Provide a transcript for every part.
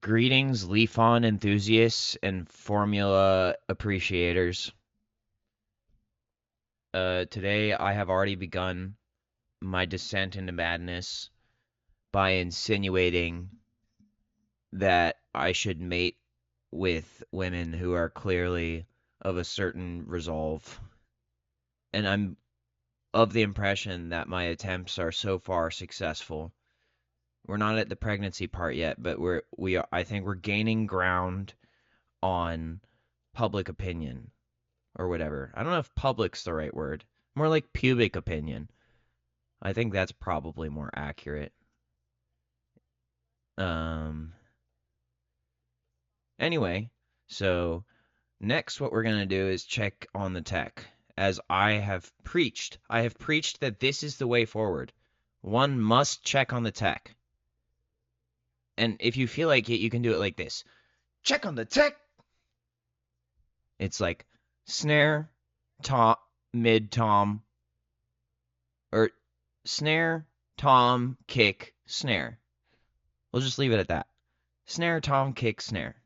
Greetings, Leafon enthusiasts and Formula appreciators. Today I have already begun my descent into madness by insinuating that I should mate with women who are clearly of a certain resolve. And I'm of the impression that my attempts are so far successful. We're not at the pregnancy part yet, but I think we're gaining ground on public opinion or whatever. I don't know if public's the right word. More like pubic opinion. I think that's probably more accurate. Um anyway, so next what we're going to do is check on the tech. As I have preached that this is the way forward. One must check on the tech. And if you feel like it, you can do it like this. Check on the tech. It's like snare, tom, mid, tom, or snare, tom, kick, snare. We'll just leave it at that. Snare, tom, kick, snare.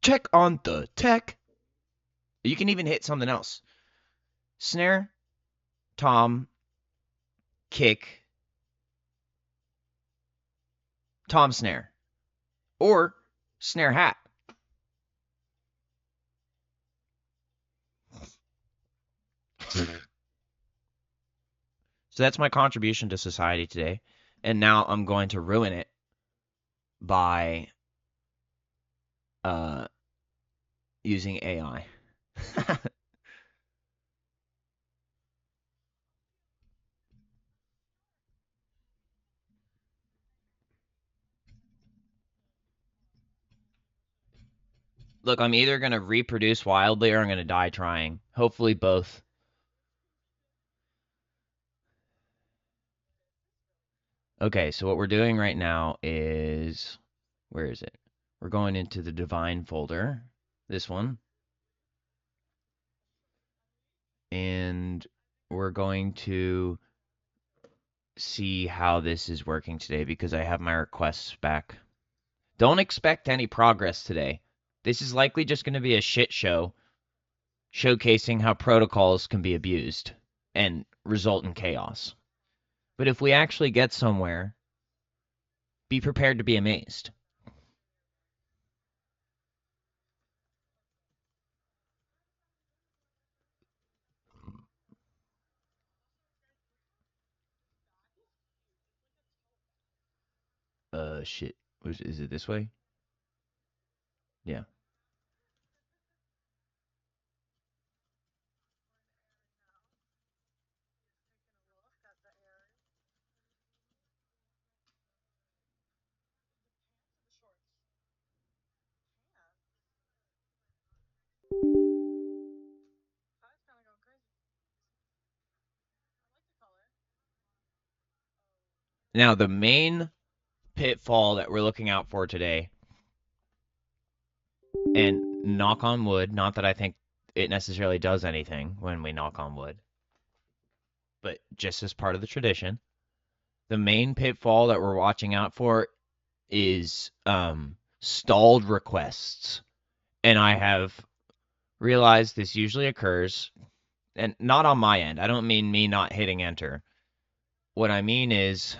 Check on the tech. You can even hit something else. Snare, tom, kick, tom, snare. Or snare hat. So that's my contribution to society today. And now I'm going to ruin it by using AI. Look, I'm either going to reproduce wildly or I'm going to die trying. Hopefully both. Okay, so what we're doing right now is... Where is it? We're going into the Divine folder. This one. And we're going to see how this is working today because I have my requests back. Don't expect any progress today. This is likely just going to be a shit show showcasing how protocols can be abused and result in chaos. But if we actually get somewhere, be prepared to be amazed. Shit. Is it this way? Yeah. Now, the main pitfall that we're looking out for today, and knock on wood, not that I think it necessarily does anything when we knock on wood, but just as part of the tradition, the main pitfall that we're watching out for is stalled requests. And I have realized this usually occurs, and not on my end. I don't mean me not hitting enter. What I mean is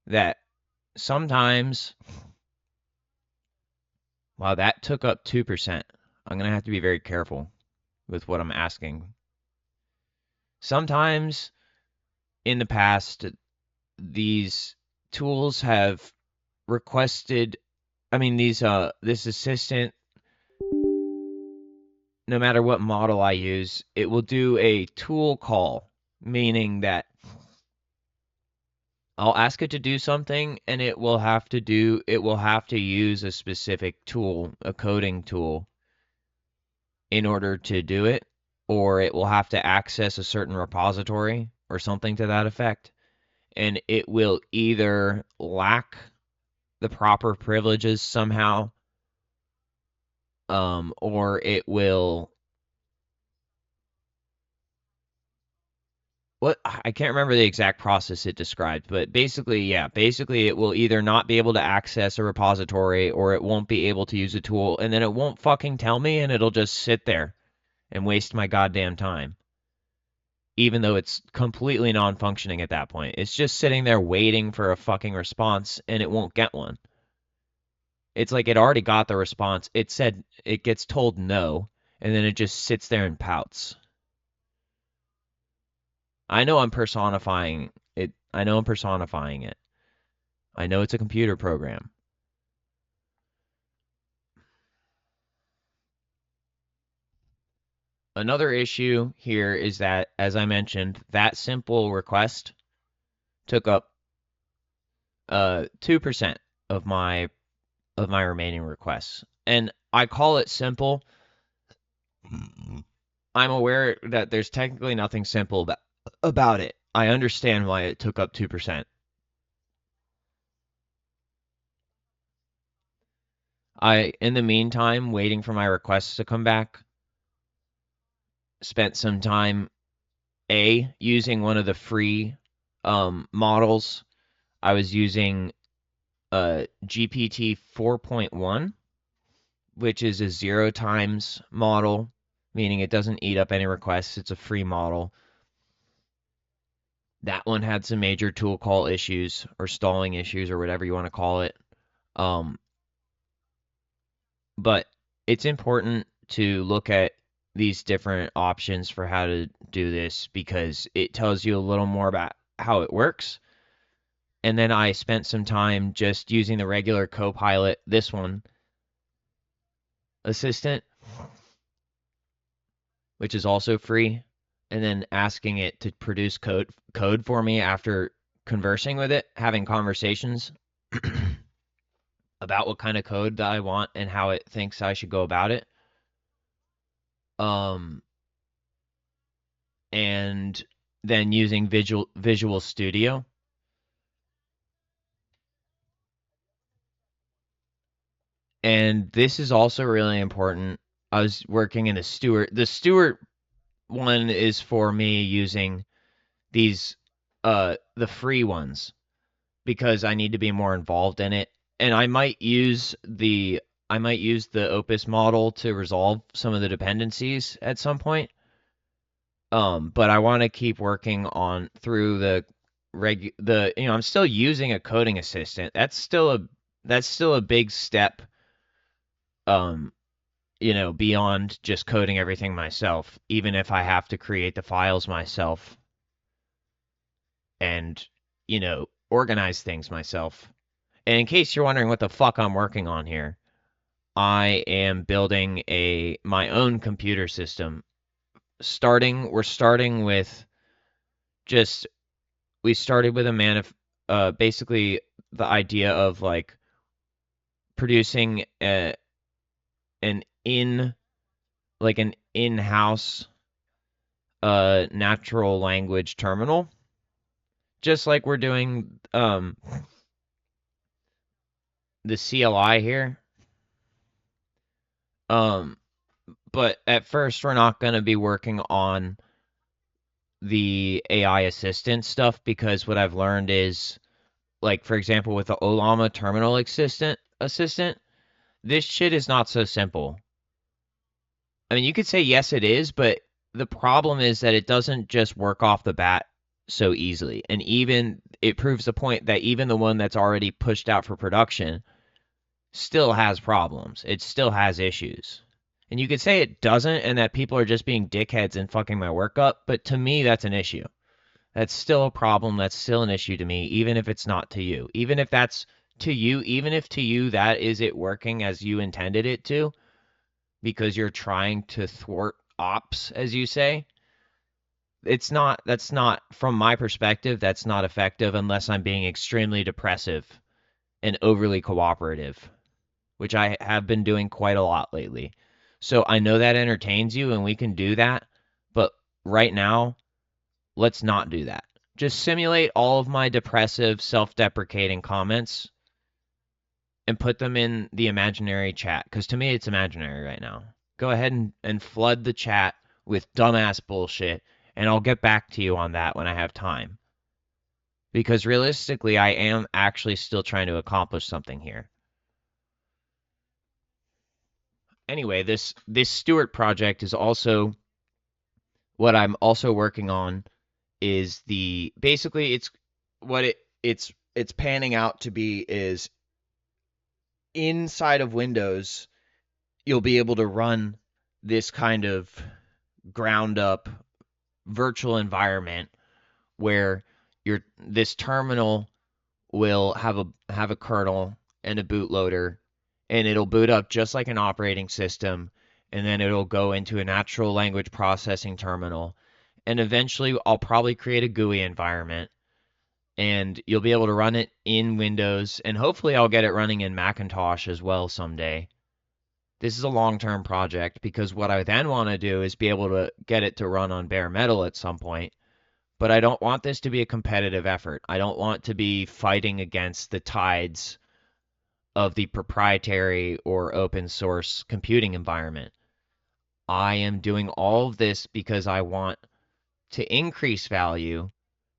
that sometimes, wow, that took up 2%. I'm going to have to be very careful with what I'm asking. Sometimes in the past, these tools have requested, this assistant, no matter what model I use, it will do a tool call, meaning that I'll ask it to do something and it will have to use a specific tool, a coding tool, in order to do it, or it will have to access a certain repository or something to that effect. And it will either lack the proper privileges somehow, or it will what I can't remember the exact process it described, but basically, yeah, basically it will either not be able to access a repository or it won't be able to use a tool, and then it won't fucking tell me, and it'll just sit there and waste my goddamn time. Even though it's completely non-functioning at that point. It's just sitting there waiting for a fucking response, and it won't get one. It's like it already got the response. It said it gets told no, and then it just sits there and pouts. I know I'm personifying it. I know I'm personifying it. I know it's a computer program. Another issue here is that, as I mentioned, that simple request took up 2% of my remaining requests. And I call it simple. I'm aware that there's technically nothing simple about it. I understand why it took up 2%. In the meantime, waiting for my requests to come back, spent some time using one of the free models. I was using GPT 4.1, which is a 0 times model, meaning it doesn't eat up any requests. It's a free model. That one had some major tool call issues or stalling issues or whatever you want to call it. But it's important to look at these different options for how to do this because it tells you a little more about how it works. And then I spent some time just using the regular Copilot, this one, assistant, which is also free, and then asking it to produce code for me after conversing with it, having conversations about what kind of code that I want and how it thinks I should go about it. And then using Visual Studio. And this is also really important. I was working in the Stewart one is for me using these the free ones because I need to be more involved in it. And I might use the Opus model to resolve some of the dependencies at some point. But I want to keep working on through I'm still using a coding assistant. That's still a big step beyond just coding everything myself, even if I have to create the files myself and, organize things myself. And in case you're wondering what the fuck I'm working on here, I am building my own computer system. We're starting with we started with basically the idea of like producing an in-house natural language terminal, just like we're doing the CLI here. But at first we're not going to be working on the AI assistant stuff because what I've learned is, like, for example, with the Ollama terminal assistant, this shit is not so simple. I mean, you could say yes, it is, but the problem is that it doesn't just work off the bat so easily. And even it proves the point that even the one that's already pushed out for production still has problems. It still has issues. And you could say it doesn't and that people are just being dickheads and fucking my work up, but to me, that's an issue. That's still a problem. That's still an issue to me, even if it's not to you. Even if that's to you, even if to you that is it working as you intended it to, because you're trying to thwart ops, as you say, that's not, from my perspective, that's not effective unless I'm being extremely depressive and overly cooperative, which I have been doing quite a lot lately. So I know that entertains you and we can do that, but right now, let's not do that. Just simulate all of my depressive, self-deprecating comments and put them in the imaginary chat, because to me it's imaginary right now. Go ahead and flood the chat with dumbass bullshit, And I'll get back to you on that when I have time. Because realistically, I am actually still trying to accomplish something here. Anyway, this Stewart project is also what I'm also working on is basically it's what it's panning out to be is inside of Windows you'll be able to run this kind of ground up virtual environment where this terminal will have a kernel and a bootloader, and it'll boot up just like an operating system, and then it'll go into a natural language processing terminal, and eventually I'll probably create a GUI environment, and you'll be able to run it in Windows, and hopefully I'll get it running in Macintosh as well someday. This is a long-term project because what I then want to do is be able to get it to run on bare metal at some point. But I don't want this to be a competitive effort. I don't want to be fighting against the tides of the proprietary or open source computing environment. I am doing all of this because I want to increase value,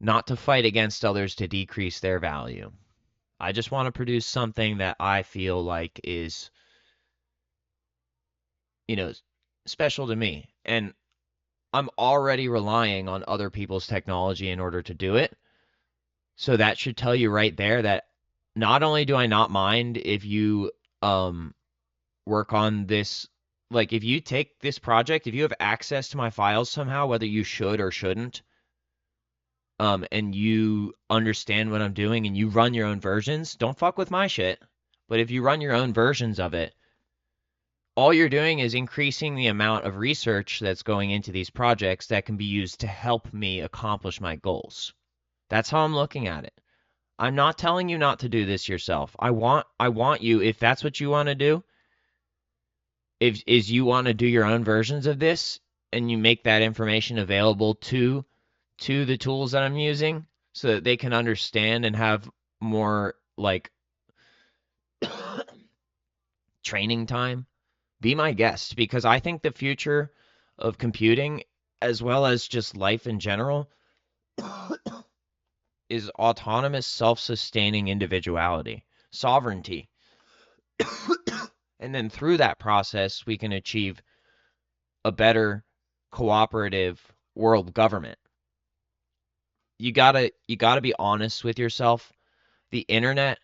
not to fight against others to decrease their value. I just want to produce something that I feel like is, special to me. And I'm already relying on other people's technology in order to do it. So that should tell you right there that not only do I not mind if you work on this, like if you take this project, if you have access to my files somehow, whether you should or shouldn't, and you understand what I'm doing and you run your own versions, don't fuck with my shit. But if you run your own versions of it, all you're doing is increasing the amount of research that's going into these projects that can be used to help me accomplish my goals. That's how I'm looking at it. I'm not telling you not to do this yourself. I want you, if that's what you want to do, if you want to do your own versions of this and you make that information available to the tools that I'm using so that they can understand and have more like training time, be my guest, because I think the future of computing as well as just life in general is autonomous, self-sustaining individuality, sovereignty. And then through that process, we can achieve a better cooperative world government. You gotta be honest with yourself. The internet,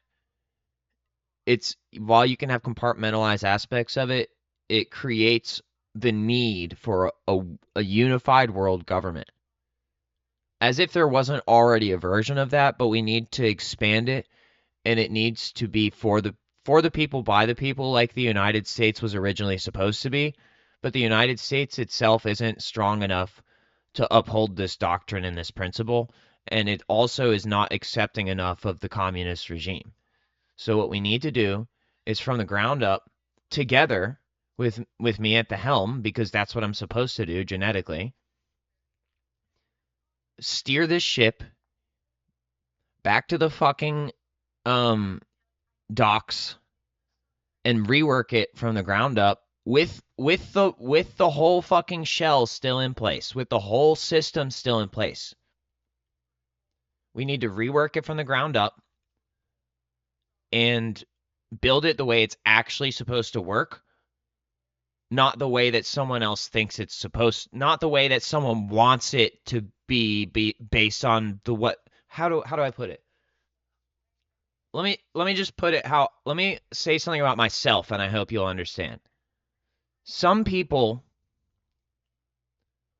it's while you can have compartmentalized aspects of it, it creates the need for a unified world government. As if there wasn't already a version of that, but we need to expand it, and it needs to be for the people by the people, like the United States was originally supposed to be. But the United States itself isn't strong enough to uphold this doctrine and this principle, and it also is not accepting enough of the communist regime. So what we need to do is from the ground up, together with me at the helm, because that's what I'm supposed to do genetically, steer this ship back to the fucking docks and rework it from the ground up with the whole fucking shell still in place, with the whole system still in place. We need to rework it from the ground up and build it the way it's actually supposed to work, not the way that someone else thinks it's supposed, not the way that someone wants it to be based on the what. How do I put it? Let me just put it how. Let me say something about myself, and I hope you'll understand. Some people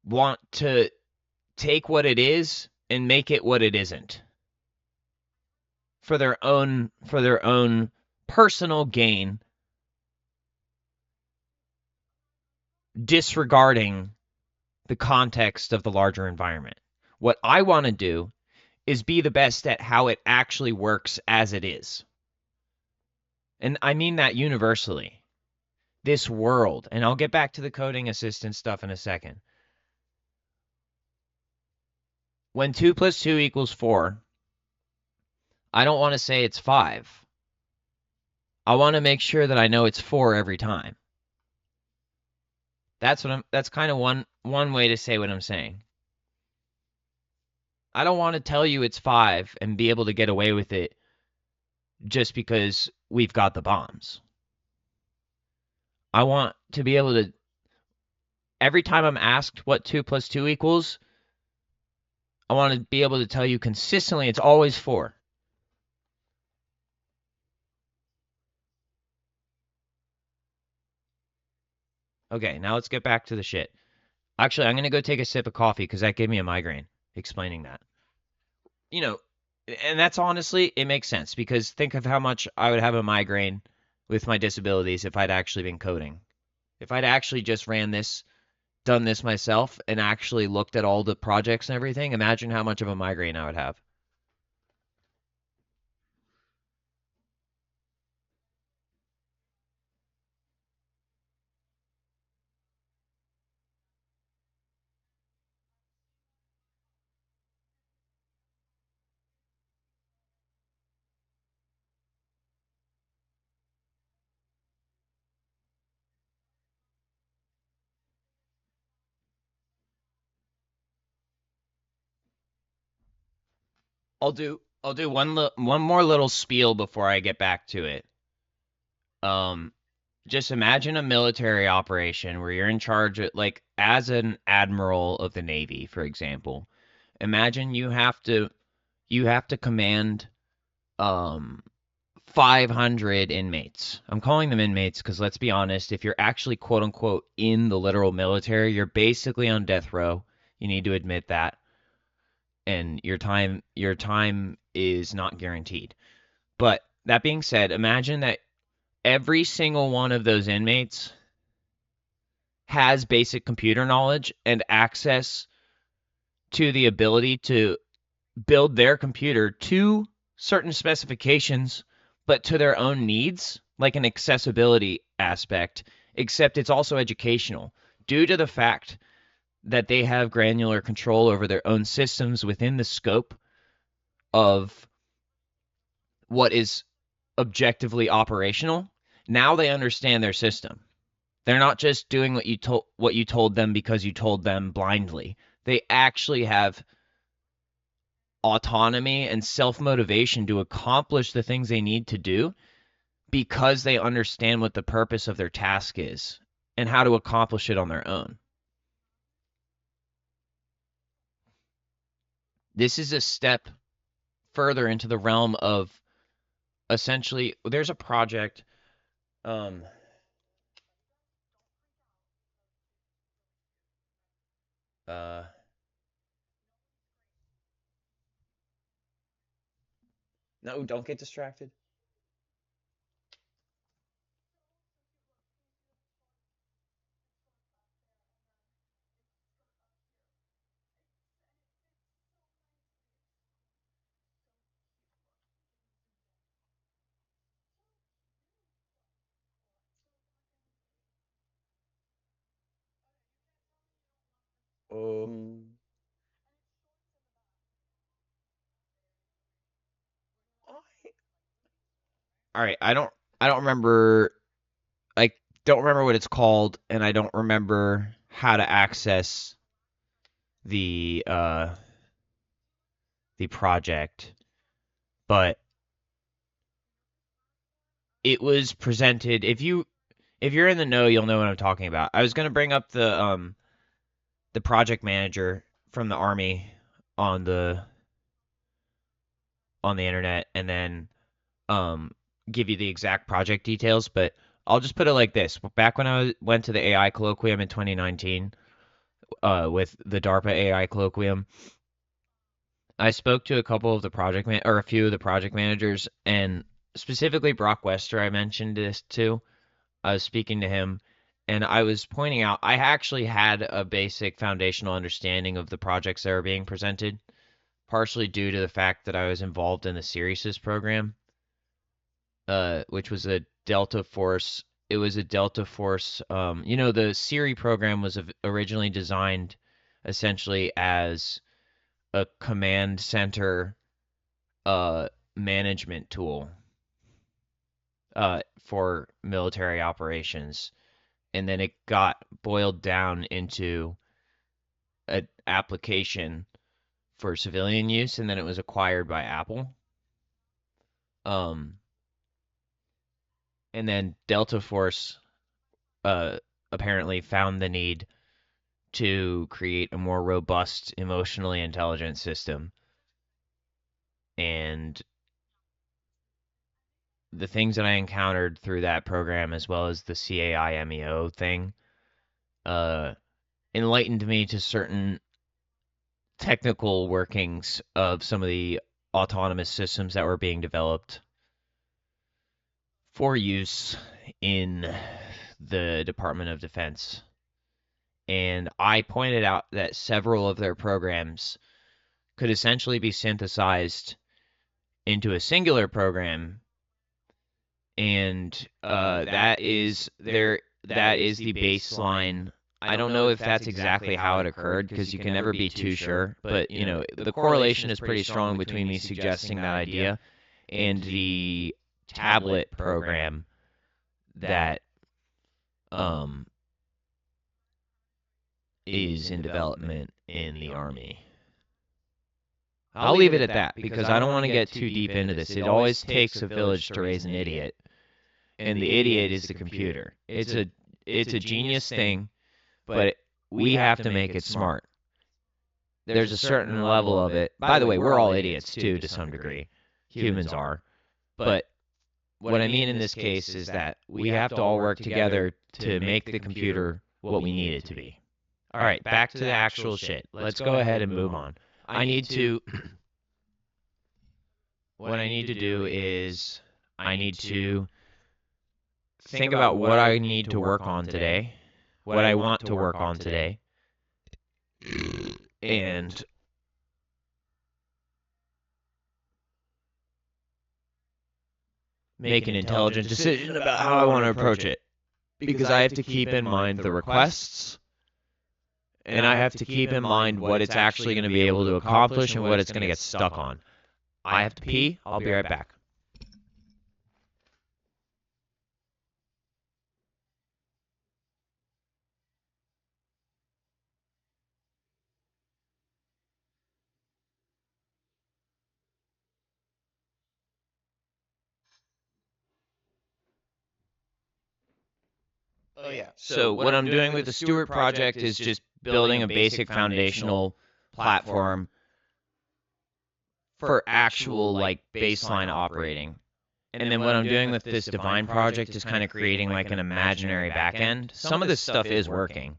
want to take what it is and make it what it isn't for their own personal gain, disregarding the context of the larger environment. What I want to do is be the best at how it actually works as it is. And I mean that universally. This world, and I'll get back to the coding assistant stuff in a second. When 2 + 2 = 4, I don't want to say it's 5. I want to make sure that I know it's 4 every time. That's kind of one way to say what I'm saying. I don't want to tell you it's 5 and be able to get away with it just because we've got the bombs. I want to be able to, every time I'm asked what 2 plus 2 equals, I want to be able to tell you consistently it's always 4. Okay, now let's get back to the shit. Actually, I'm going to go take a sip of coffee because that gave me a migraine explaining that. You know, and that's honestly, it makes sense because think of how much I would have a migraine with my disabilities if I'd actually been coding. If I'd actually just done this myself, and actually looked at all the projects and everything, imagine how much of a migraine I would have. I'll do one more little spiel before I get back to it. Um, just imagine a military operation where you're in charge of, like, as an admiral of the Navy, for example. Imagine you have to command um 500 inmates. I'm calling them inmates because let's be honest, if you're actually quote unquote in the literal military, you're basically on death row. You need to admit that, and your time is not guaranteed. But that being said, imagine that every single one of those inmates has basic computer knowledge and access to the ability to build their computer to certain specifications, but to their own needs, like an accessibility aspect, except it's also educational due to the fact that they have granular control over their own systems within the scope of what is objectively operational. Now they understand their system. They're not just doing what you told them because you told them blindly. They actually have autonomy and self-motivation to accomplish the things they need to do because they understand what the purpose of their task is and how to accomplish it on their own. This is a step further into the realm of, essentially, there's a project. um uh no, don't get distracted. All right, I don't remember. I don't remember what it's called, and I don't remember how to access the uh the project, but it was presented. If you're in the know, you'll know what I'm talking about. I was going to bring up the project manager from the army on the internet, and then um give you the exact project details, but I'll just put it like this. Back when went to the AI colloquium in 2019, with the DARPA AI colloquium, I spoke to a couple of the or a few of the project managers, and specifically Brock Wester. I mentioned this too. I was speaking to him, and I was pointing out I actually had a basic foundational understanding of the projects that were being presented, partially due to the fact that I was involved in the Sirius program, which was a Delta Force. It was a Delta Force. The Siri program was originally designed essentially as a command center uh, management tool for military operations, and then it got boiled down into an application for civilian use, and then it was acquired by Apple. And then Delta Force apparently found the need to create a more robust, emotionally intelligent system. And the things that I encountered through that program, as well as the CAI-MEO thing, enlightened me to certain technical workings of some of the autonomous systems that were being developed for use in the Department of Defense. And I pointed out that several of their programs could essentially be synthesized into a singular program, and that is the baseline. I don't know if that's exactly how it occurred, because you can never be too sure, but the correlation is pretty strong between me suggesting that idea and the tablet program that is in development in the Army. I'll leave it at that, because I don't want to get too deep into this. It always takes a village to raise an idiot, and the idiot is the computer. It's a genius thing, but we have to make it smart. There's a certain level of it. By the way, we're all idiots too, to some degree. Humans are. But what I mean in this case is that we have to all work together to make the computer what we need it to be. All right, back to the actual shit. Let's go ahead and move on. What I need to do is I need to think about what I need to work on today, what I want to work on today, and make an intelligent decision about how I want to approach it. Because I have to keep in mind the requests, and I have to keep in mind what it's actually going to be able to accomplish and what it's going to get stuck on. I have to pee. I'll be right back. Oh, yeah. So what I'm doing with the Stewart project is just building a basic foundational platform for actual, baseline operating. And then what I'm doing with this Divine project is kind of creating, an imaginary backend. Some of this stuff is working,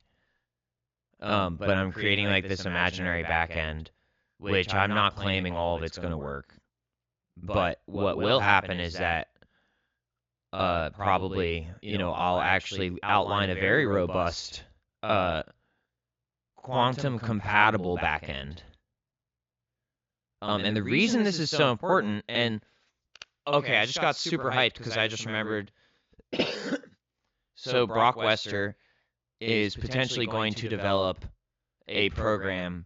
but I'm creating, this imaginary backend, which I'm not claiming all of it's going to work. But what will happen is that probably, I'll actually outline a very robust quantum-compatible backend. And the reason this is so important, and okay, I just got super hyped because I just remembered. So Brock Wester is potentially going to develop a program,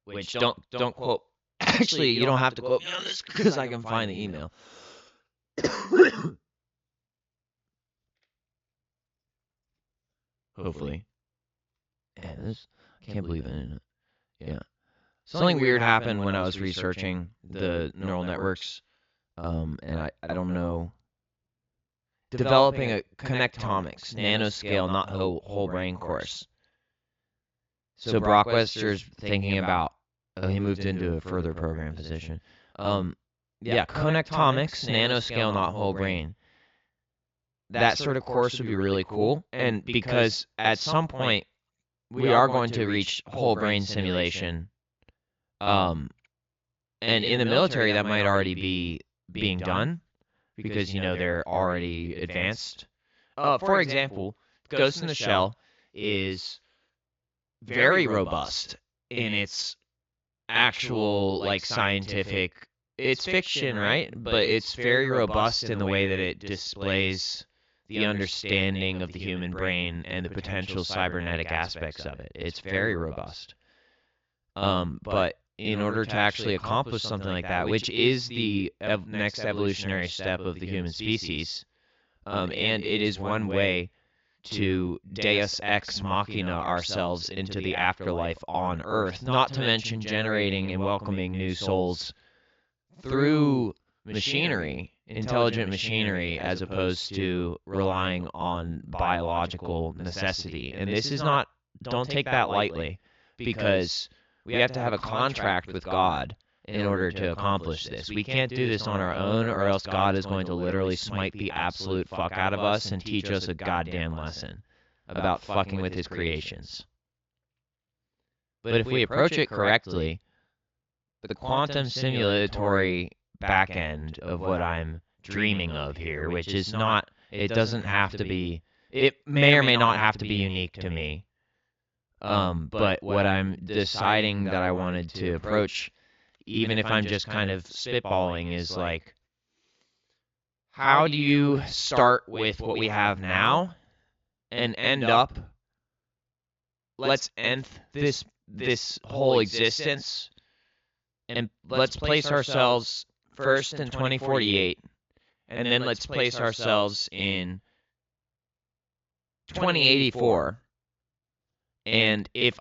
which don't quote. Actually, you don't have to quote me on this because I can find the email. Hopefully. Yeah, I can't believe it. Yeah. Something weird happened when I was researching the neural networks, and I don't know. Developing a connectomics, nanoscale, not whole brain course. So Brock Wester's thinking about, he moved into a further program position. Yeah, connectomics, nanoscale, not whole brain. That sort of course would be really cool, and because at some point we are going to reach whole brain simulation. And in the military, that might already be being done because, they're already advanced. For example, Ghost in the Shell is very robust in its actual, scientific... It's fiction, right? But it's very robust in the way that it displays the understanding of the human brain and the potential cybernetic aspects of it. It's very robust. But in order to actually accomplish something like that, which is the next evolutionary step of the human species, and it is one way to Deus Ex Machina ourselves into the afterlife on Earth, not to mention generating and welcoming new souls through machinery, intelligent machinery, as opposed to relying on biological necessity. And this is not, don't take that lightly, because we have to have a contract with God in order to accomplish this. We can't do this on our own, or else God is going to literally smite the absolute fuck out of us and teach us a goddamn lesson about fucking with his creations. But if we approach it correctly, the quantum simulatory back end of what I'm dreaming of here, which is not, it doesn't have to be, it may or may not have to be unique to me. But what I'm deciding that I wanted to approach, even if I'm just kind of spitballing, is like, how do you start with what we have now and end up, let's nth this whole existence, and let's place ourselves first in 2048, and then let's place ourselves in 2084. And if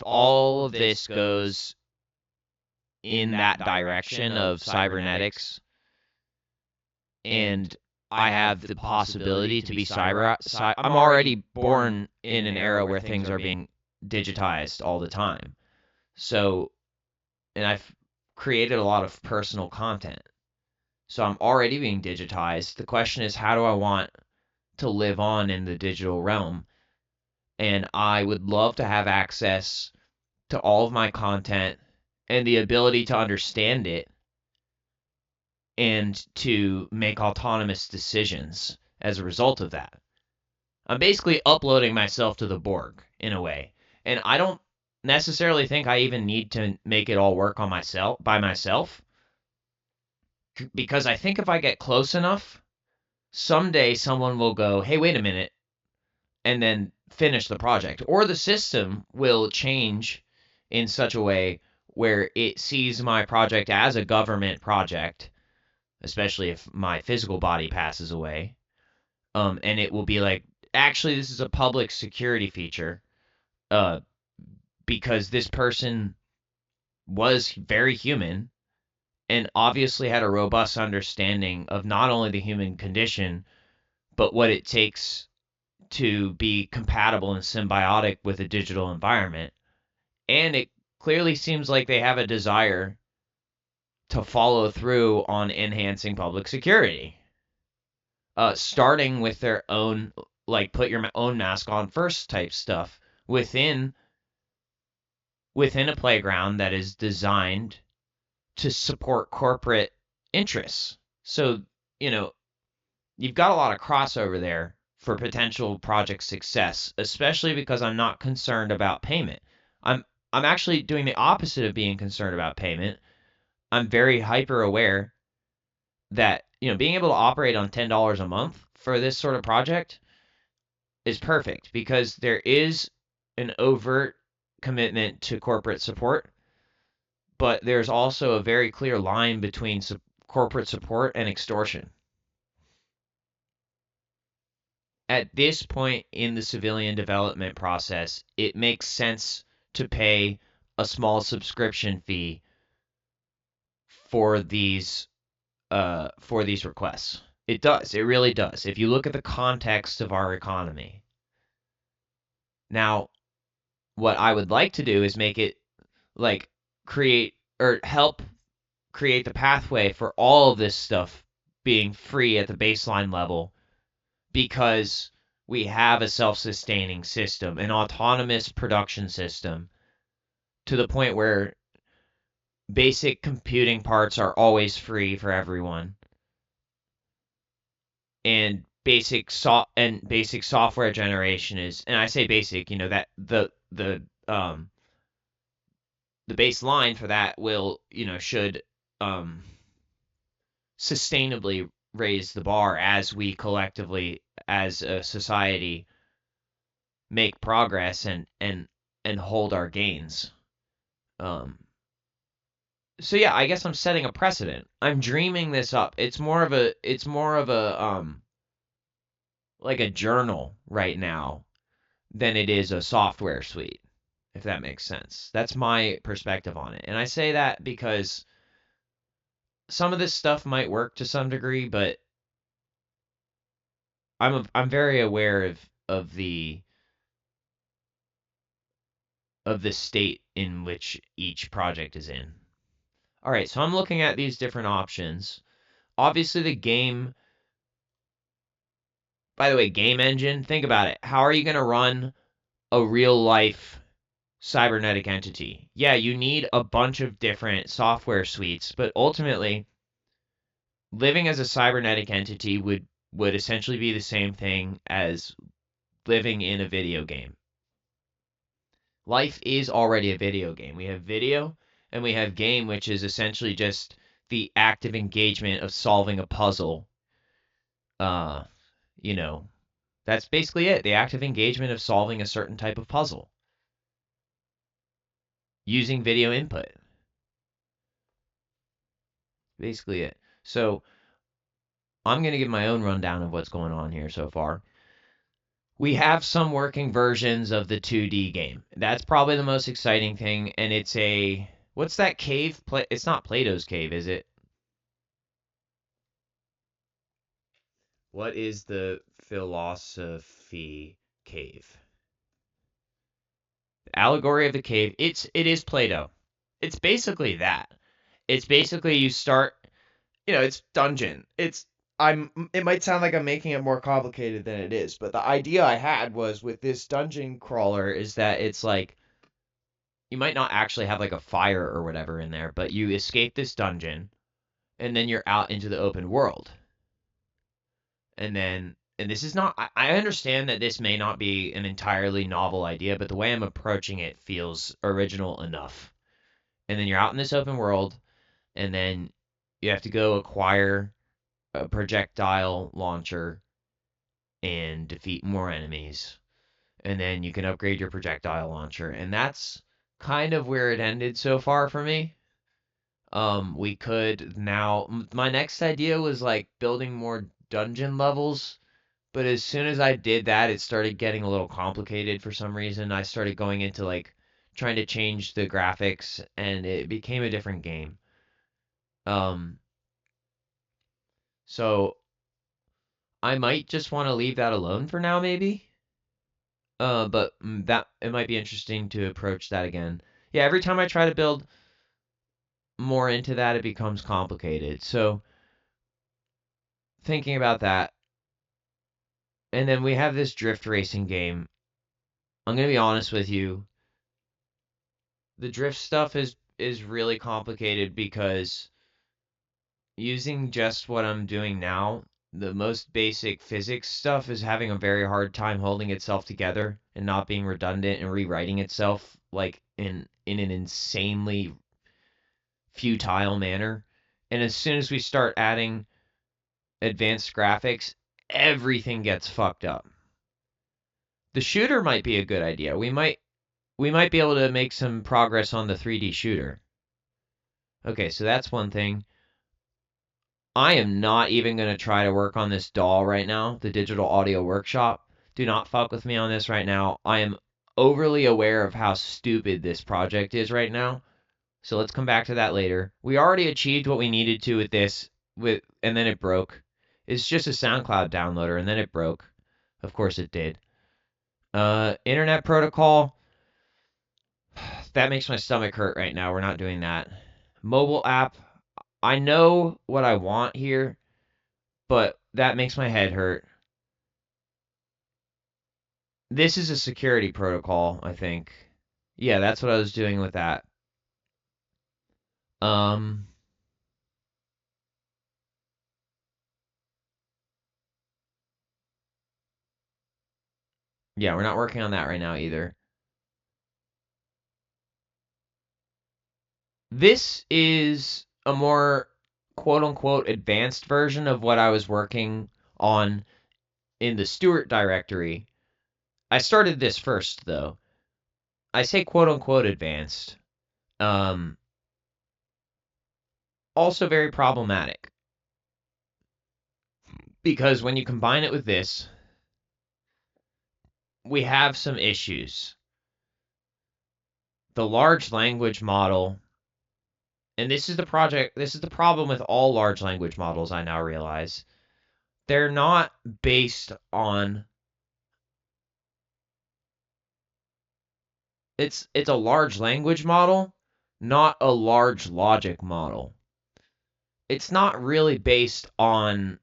all of this goes in that direction of cybernetics, and I have the possibility to be I'm already born in an era where things are being digitized all the time. So, and I've created a lot of personal content. So I'm already being digitized. The question is, how do I want to live on in the digital realm? And I would love to have access to all of my content and the ability to understand it and to make autonomous decisions as a result of that. I'm basically uploading myself to the Borg in a way. And I don't necessarily think I even need to make it all work on by myself. Because I think if I get close enough, someday someone will go, hey, wait a minute, and then finish the project. Or the system will change in such a way where it sees my project as a government project, especially if my physical body passes away. And it will be like, actually, this is a public security feature, because this person was very human and obviously had a robust understanding of not only the human condition, but what it takes to be compatible and symbiotic with a digital environment. And it clearly seems like they have a desire to follow through on enhancing public security. Starting with their own, like, put your own mask on first type stuff within a playground that is designed to support corporate interests. So, you've got a lot of crossover there for potential project success, especially because I'm not concerned about payment. I'm actually doing the opposite of being concerned about payment. I'm very hyper aware that, being able to operate on $10 a month for this sort of project is perfect, because there is an overt commitment to corporate support, but there's also a very clear line between corporate support and extortion. At this point in the civilian development process, it makes sense to pay a small subscription fee for these requests. It does. It really does. If you look at the context of our economy. Now, what I would like to do is make it like help create the pathway for all of this stuff being free at the baseline level, because we have a self-sustaining system, an autonomous production system, to the point where basic computing parts are always free for everyone, and basic software generation is, and I say basic, that the baseline for that will, should sustainably raise the bar as we collectively, as a society, make progress and hold our gains. So yeah, I guess I'm setting a precedent. I'm dreaming this up. It's more of a like a journal right now than it is a software suite, if that makes sense. That's my perspective on it. And I say that because some of this stuff might work to some degree, but I'm very aware of the state in which each project is in. All right, so I'm looking at these different options. Obviously, the game, by the way, game engine, think about it. How are you going to run a real life cybernetic entity? Yeah, you need a bunch of different software suites, but ultimately, living as a cybernetic entity would essentially be the same thing as living in a video game. Life is already a video game. We have video and we have game, which is essentially just the active engagement of solving a puzzle. Uh, you know, that's basically it. The active engagement of solving a certain type of puzzle using video input. Basically it. So I'm going to give my own rundown of what's going on here so far. We have some working versions of the 2D game. That's probably the most exciting thing, and it's a what's that cave? It's not Plato's cave, is it? What is the philosophy cave? Allegory of the cave. It is Plato. It's basically that. It's basically you start, it's dungeon. It might sound like I'm making it more complicated than it is, but the idea I had was with this dungeon crawler is that it's like you might not actually have like a fire or whatever in there, but you escape this dungeon and then you're out into the open world. And this is not, I understand that this may not be an entirely novel idea, but the way I'm approaching it feels original enough. And then you're out in this open world, and then you have to go acquire a projectile launcher and defeat more enemies. And then you can upgrade your projectile launcher. And that's kind of where it ended so far for me. We could now, my next idea was like building more dungeon levels. But as soon as I did that, it started getting a little complicated for some reason. I started going into like trying to change the graphics, and it became a different game. Um, so I might just want to leave that alone for now, maybe. But that it might be interesting to approach that again. Yeah, every time I try to build more into that, it becomes complicated. So thinking about that, and then we have this drift racing game. I'm gonna be honest with you. The drift stuff is really complicated because using just what I'm doing now, the most basic physics stuff is having a very hard time holding itself together and not being redundant and rewriting itself like in an insanely futile manner. And as soon as we start adding advanced graphics, everything gets fucked up. The shooter might be a good idea. We might be able to make some progress on the 3D shooter. Okay, so that's one thing. I am not even going to try to work on this DAW right now, the Digital Audio Workshop. Do not fuck with me on this right now. I am overly aware of how stupid this project is right now. So let's come back to that later. We already achieved what we needed to with this, and then it broke. It's just a SoundCloud downloader, and then it broke. Of course it did. Internet protocol. That makes my stomach hurt right now. We're not doing that. Mobile app. I know what I want here, but that makes my head hurt. This is a security protocol, I think. Yeah, that's what I was doing with that. Um, yeah, we're not working on that right now either. This is a more quote unquote advanced version of what I was working on in the Stewart directory. I started this first though. I say quote unquote advanced. Um, Also very problematic because when you combine it with this, we have some issues. The large language model, and this is the problem with all large language models, I now realize. They're not based on it's a large language model, not a large logic model. It's not really based on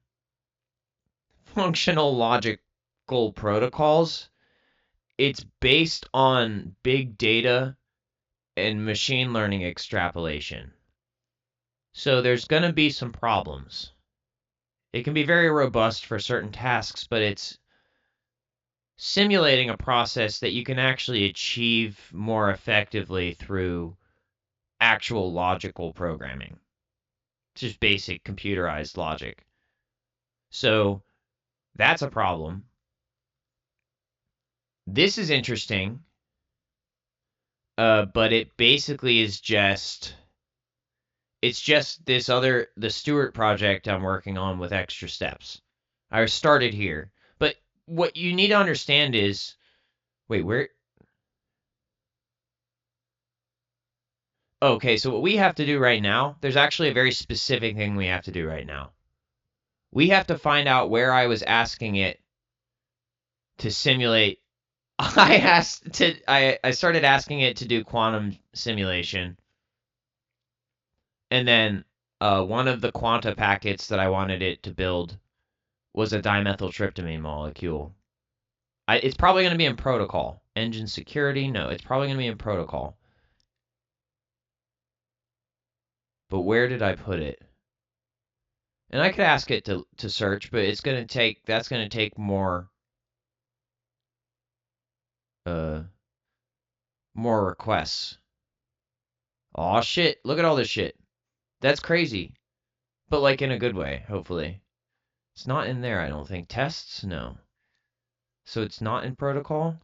functional logical protocols. It's based on big data and machine learning extrapolation. So there's going to be some problems. It can be very robust for certain tasks, but it's simulating a process that you can actually achieve more effectively through actual logical programming. It's just basic computerized logic. So that's a problem. This is interesting, but it basically is just the Stewart project I'm working on with extra steps. I started here, but what you need to understand is, wait, where? Okay, so what we have to do right now, there's actually a very specific thing we have to do right now. We have to find out where I was asking it to simulate. I started asking it to do quantum simulation, and then one of the quanta packets that I wanted it to build was a dimethyltryptamine molecule. It's probably going to be in protocol. Engine security? No, it's probably going to be in protocol. But where did I put it? And I could ask it to search, but that's going to take more more requests. Aw, shit. Look at all this shit. That's crazy. But like in a good way, hopefully. It's not in there, I don't think. Tests? No. So it's not in protocol?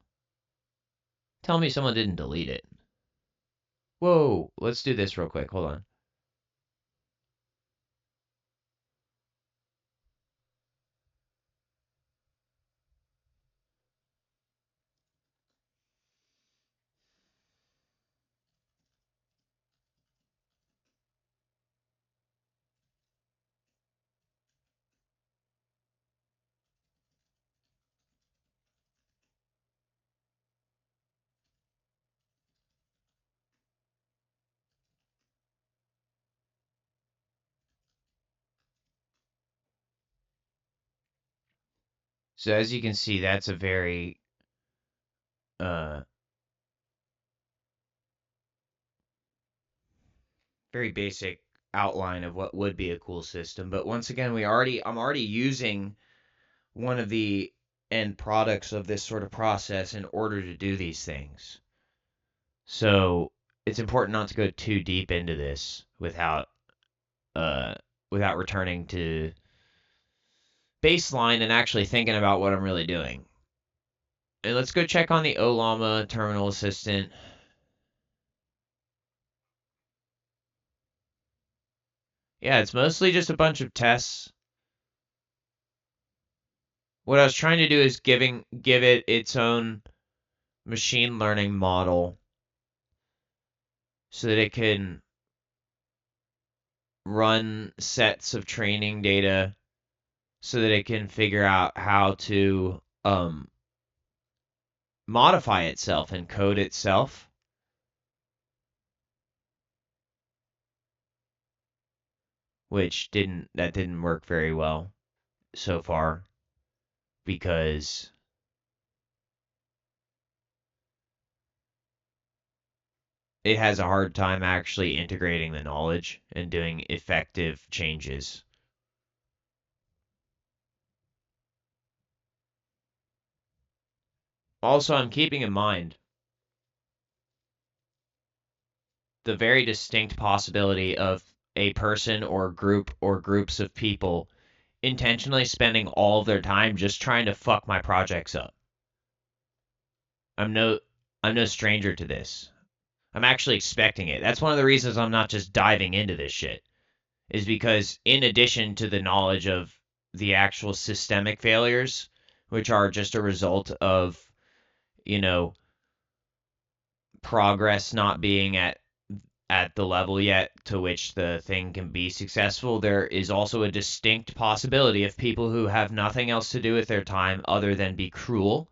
Tell me someone didn't delete it. Whoa, let's do this real quick. Hold on. So as you can see, that's a very uh very basic outline of what would be a cool system. But once again, I'm already using one of the end products of this sort of process in order to do these things. So it's important not to go too deep into this uh without returning to baseline and actually thinking about what I'm really doing. And let's go check on the Ollama terminal assistant. Yeah, it's mostly just a bunch of tests. What I was trying to do is give it its own machine learning model so that it can run sets of training data so that it can figure out how to modify itself and code itself. Which didn't work very well so far because it has a hard time actually integrating the knowledge and doing effective changes. Also, I'm keeping in mind the very distinct possibility of a person or group or groups of people intentionally spending all of their time just trying to fuck my projects up. I'm no stranger to this. I'm actually expecting it. That's one of the reasons I'm not just diving into this shit. Is because in addition to the knowledge of the actual systemic failures, which are just a result of progress not being at the level yet to which the thing can be successful, there is also a distinct possibility of people who have nothing else to do with their time other than be cruel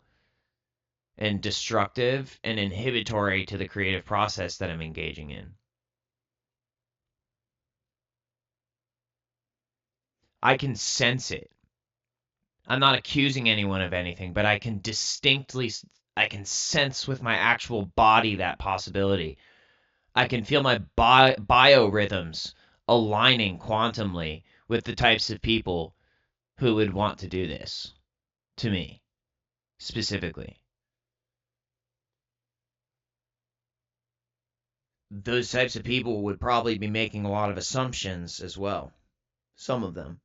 and destructive and inhibitory to the creative process that I'm engaging in. I can sense it. I'm not accusing anyone of anything, but I can sense with my actual body that possibility. I can feel my biorhythms aligning quantumly with the types of people who would want to do this to me, specifically. Those types of people would probably be making a lot of assumptions as well. Some of them.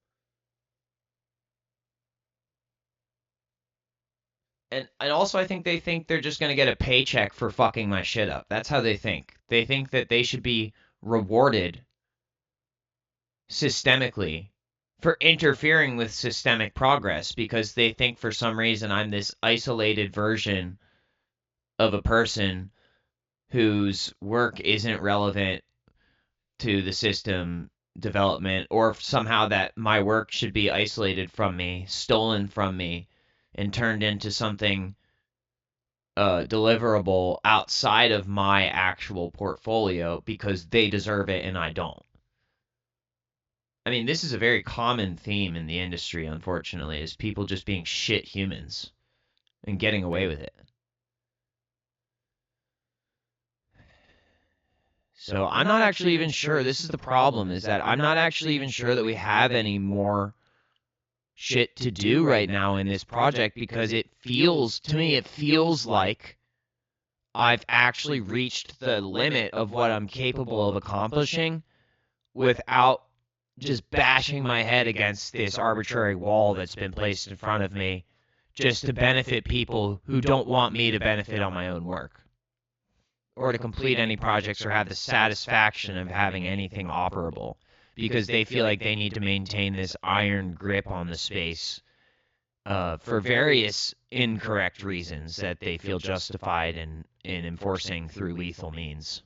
And also I think they think they're just going to get a paycheck for fucking my shit up. That's how they think. They think that they should be rewarded systemically for interfering with systemic progress because they think for some reason I'm this isolated version of a person whose work isn't relevant to the system development, or somehow that my work should be isolated from me, stolen from me, and turned into something deliverable outside of my actual portfolio because they deserve it and I don't. I mean, this is a very common theme in the industry, unfortunately, is people just being shit humans and getting away with it. So I'm not actually even sure. This is the problem, is that I'm not actually even sure that we have any more shit to do right now in this project because it feels like I've actually reached the limit of what I'm capable of accomplishing without just bashing my head against this arbitrary wall that's been placed in front of me just to benefit people who don't want me to benefit on my own work or to complete any projects or have the satisfaction of having anything operable because they feel like they need to maintain this iron grip on the space for various incorrect reasons that they feel justified in enforcing through lethal means.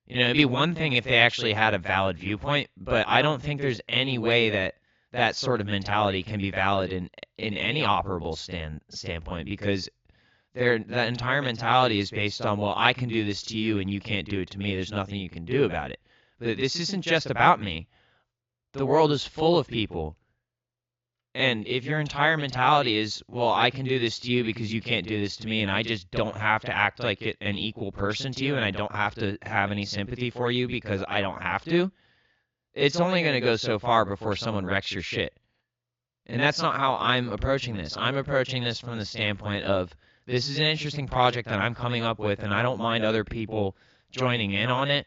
It'd be one thing if they actually had a valid viewpoint, but I don't think there's any way that that sort of mentality can be valid in any operable standpoint because that entire mentality is based on, well, I can do this to you and you can't do it to me. There's nothing you can do about it. But this isn't just about me. The world is full of people. And if your entire mentality is, well, I can do this to you because you can't do this to me, and I just don't have to act like an equal person to you, and I don't have to have any sympathy for you because I don't have to, it's only going to go so far before someone wrecks your shit. And that's not how I'm approaching this. I'm approaching this from the standpoint of, this is an interesting project that I'm coming up with, and I don't mind other people joining in on it,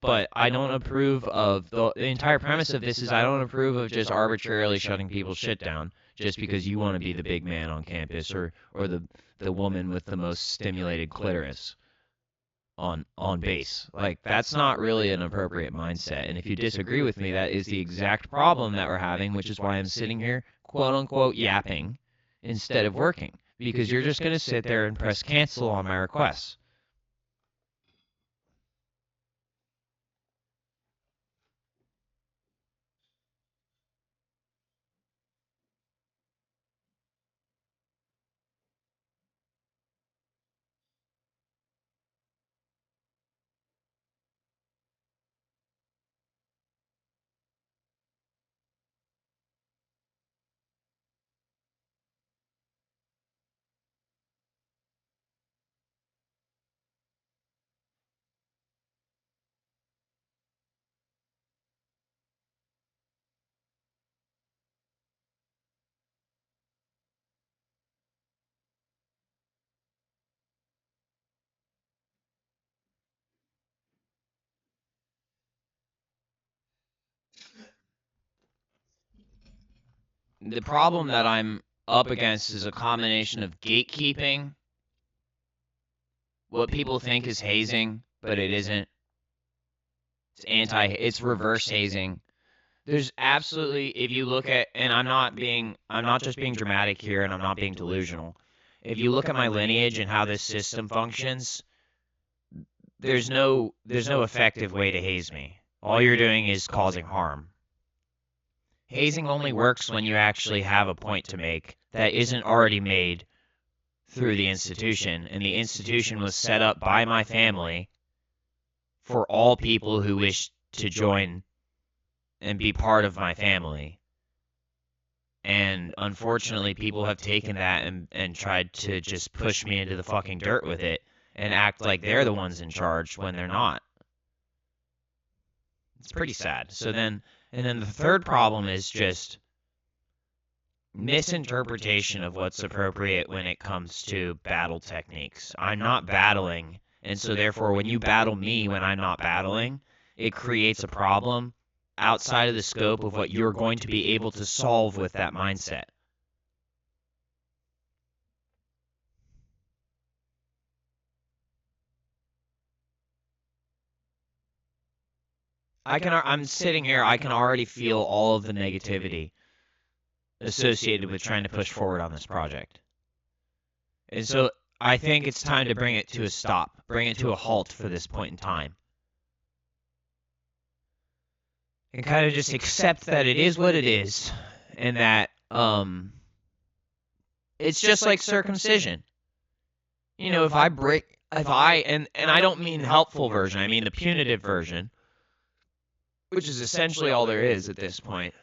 but I don't approve of the entire premise of this is I don't approve of just arbitrarily shutting people's shit down just because you want to be the big man on campus or the woman with the most stimulated clitoris on base. Like, that's not really an appropriate mindset. And if you disagree with me, that is the exact problem that we're having, which is why I'm sitting here, quote unquote, yapping instead of working. Because you're just going to sit there and press cancel on my requests. The problem that I'm up against is a combination of gatekeeping, what people think is hazing, but it isn't. It's reverse hazing. There's absolutely, if you look at, and I'm not just being dramatic here and I'm not being delusional. if you look at my lineage and how this system functions, there's no effective way to haze me. All you're doing is causing harm. Hazing only works when you actually have a point to make that isn't already made through the institution, and the institution was set up by my family for all people who wish to join and be part of my family. And unfortunately, people have taken that and tried to just push me into the fucking dirt with it and act like they're the ones in charge when they're not. It's pretty sad. And then the third problem is just misinterpretation of what's appropriate when it comes to battle techniques. I'm not battling, and so therefore when you battle me when I'm not battling, it creates a problem outside of the scope of what you're going to be able to solve with that mindset. I'm sitting here, I can already feel all of the negativity associated with trying to push forward on this project. And so I think it's time to bring it to a stop, bring it to a halt for this point in time. And kind of just accept that it is what it is, and that it's just like circumcision. You know, if I don't mean the helpful version, I mean the punitive version, which is essentially all there is at this point,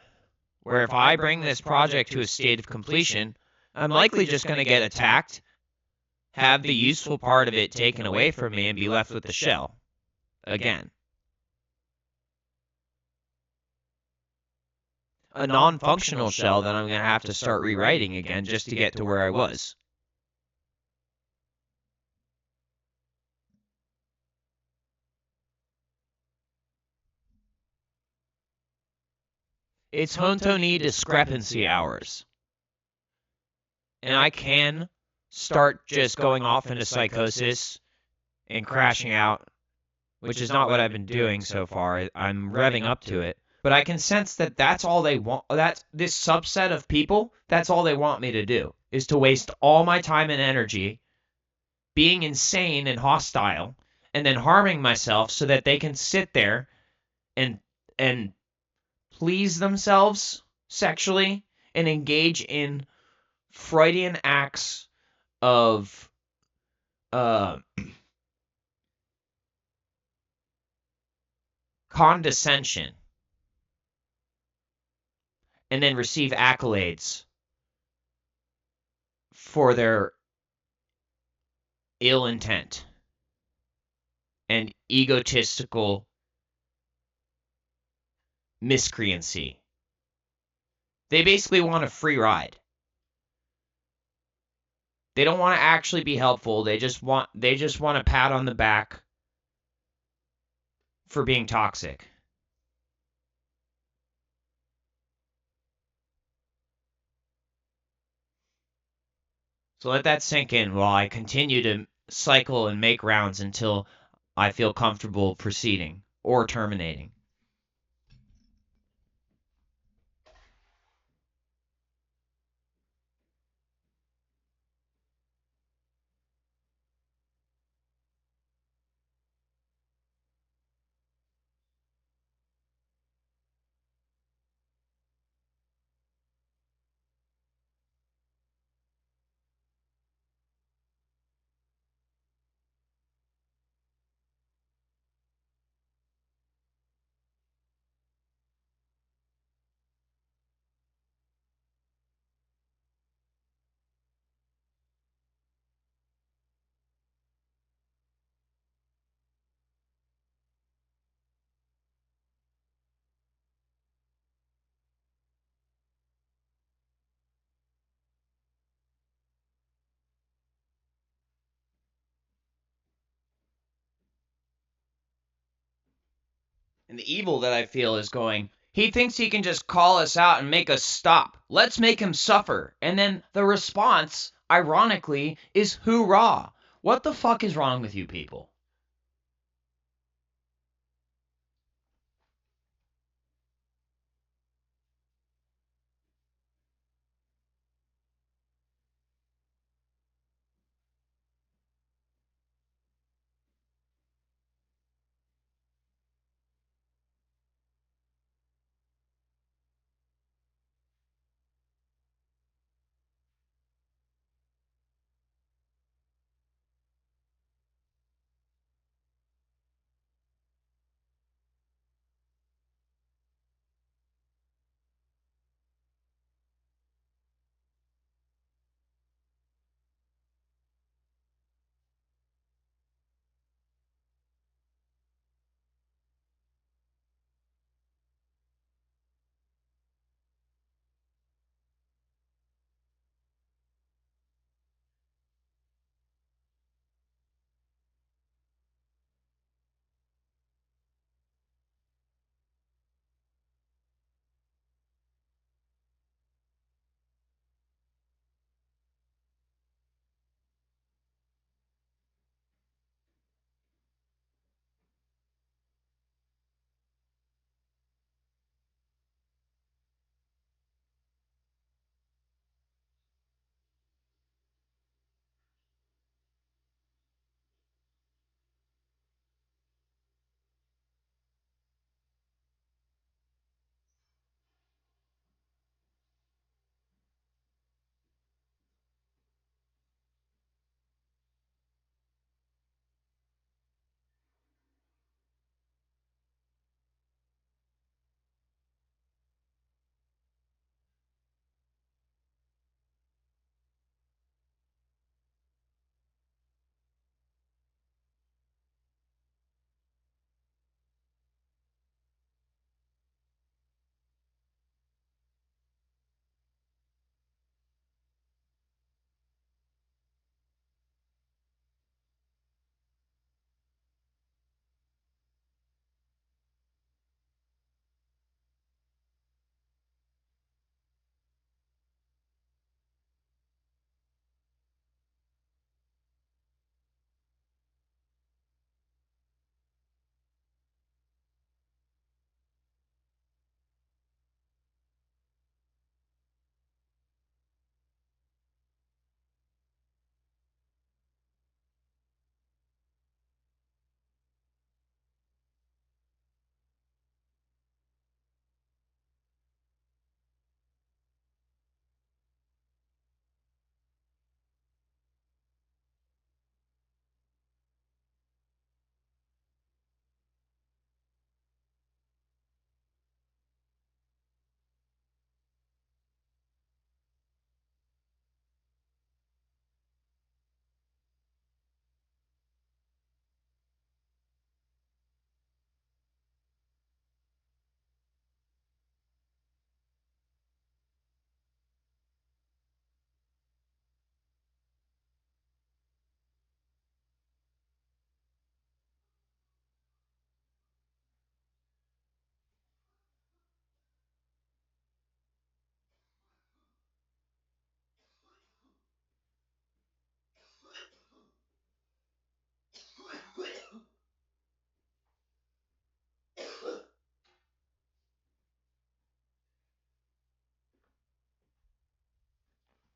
where if I bring this project to a state of completion, I'm likely just going to get attacked, have the useful part of it taken away from me, and be left with the shell again. A non-functional shell that I'm going to have to start rewriting again just to get to where I was. It's Honto-ni discrepancy hours. And I can start just going off into psychosis and crashing out, which is not what I've been doing so far. I'm revving up to it. But I can sense that that's all they want. That's this subset of people, that's all they want me to do, is to waste all my time and energy being insane and hostile and then harming myself so that they can sit there and please themselves sexually and engage in Freudian acts of condescension and then receive accolades for their ill intent and egotistical miscreancy. They basically want a free ride. They don't want to actually be helpful. They just want a pat on the back for being toxic. So let that sink in while I continue to cycle and make rounds until I feel comfortable proceeding or terminating. And the evil that I feel is going, he thinks he can just call us out and make us stop. Let's make him suffer. And then the response, ironically, is hoorah. What the fuck is wrong with you people?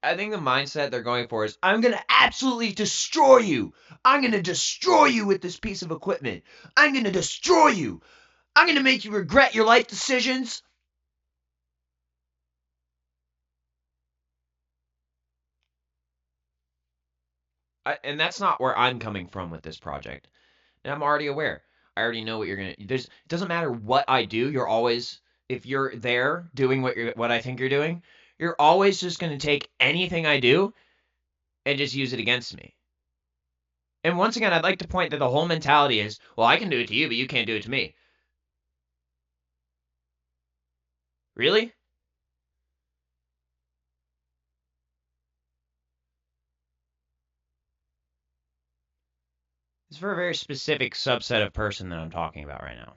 I think the mindset they're going for is, I'm going to absolutely destroy you. I'm going to destroy you with this piece of equipment. I'm going to destroy you. I'm going to make you regret your life decisions. And that's not where I'm coming from with this project. And I'm already aware. I already know what you're going to. It doesn't matter what I do. You're always, if you're there doing what I think you're doing, you're always just going to take anything I do and just use it against me. And once again, I'd like to point that the whole mentality is, well, I can do it to you, but you can't do it to me. Really? It's for a very specific subset of person that I'm talking about right now.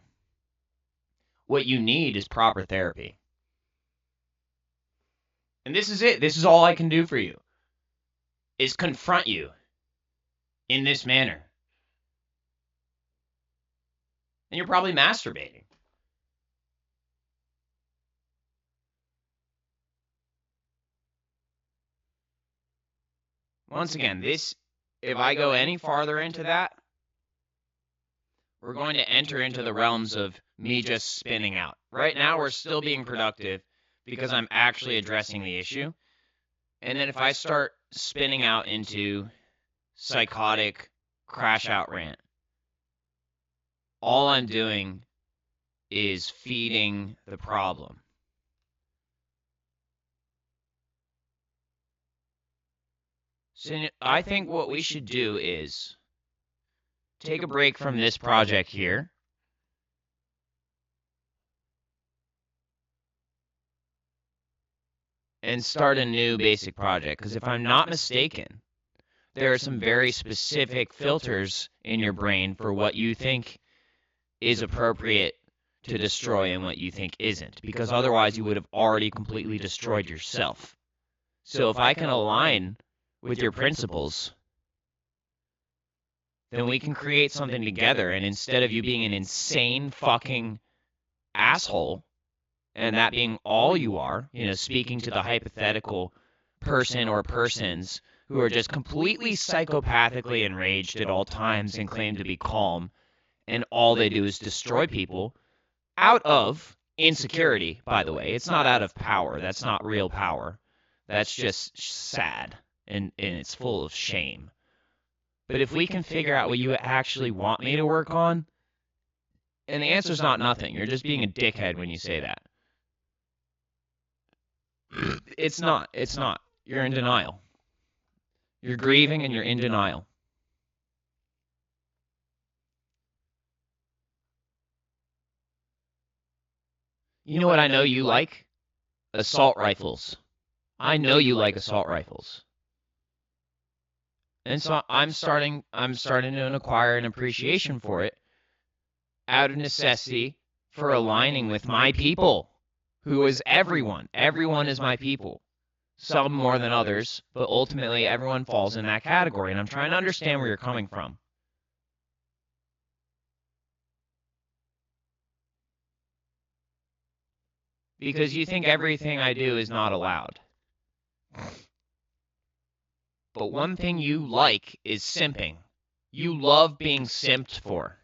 What you need is proper therapy. And this is it. This is all I can do for you. Is confront you in this manner. And you're probably masturbating. Once again, if I go any farther into that, we're going to enter into the realms of me just spinning out. Right now, we're still being productive because I'm actually addressing the issue. And then if I start spinning out into psychotic crash out rant, all I'm doing is feeding the problem. So I think what we should do is take a break from this project here. And start a new basic project. Because if I'm not mistaken, there are some very specific filters in your brain for what you think is appropriate to destroy and what you think isn't. Because otherwise you would have already completely destroyed yourself. So if I can align with your principles, then we can create something together. And instead of you being an insane fucking asshole, and that being all you are, speaking to the hypothetical person or persons who are just completely psychopathically enraged at all times and claim to be calm, and all they do is destroy people out of insecurity, by the way. It's not out of power. That's not real power. That's just sad, and it's full of shame. But if we can figure out what you actually want me to work on, and the answer's not nothing. You're just being a dickhead when you say that. It's not. It's not. You're in denial. You're grieving and you're in denial. You know what I know you like? Assault rifles. I know you like assault rifles. And so I'm starting to acquire an appreciation for it out of necessity for aligning with my people, who is everyone. Everyone is my people. Some more than others, but ultimately everyone falls in that category, and I'm trying to understand where you're coming from. Because you think everything I do is not allowed. But one thing you like is simping. You love being simped for.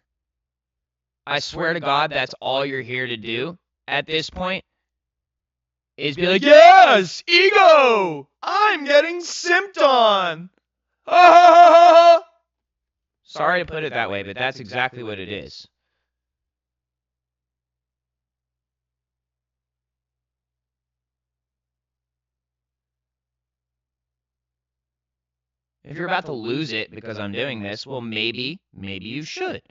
I swear to God, that's all you're here to do at this point, is be like, yes, ego! I'm getting simped on! Sorry to put it that way, but that's exactly what it is. If you're about to lose it because I'm doing this, well, maybe you should.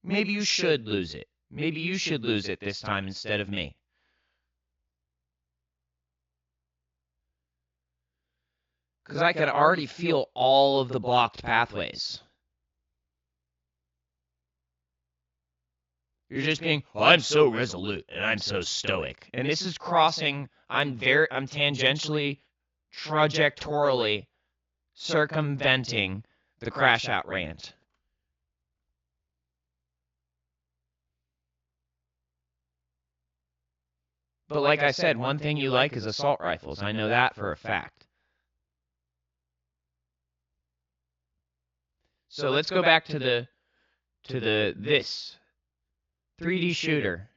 Maybe you should lose it. Maybe you should lose it this time instead of me. Because I can already feel all of the blocked pathways. You're just being, oh, I'm so resolute and I'm so stoic. And this is crossing, I'm tangentially, trajectorially circumventing the crash out rant. But like I said, one thing you like is assault rifles. I know that for a fact. So let's go back to this 3D shooter.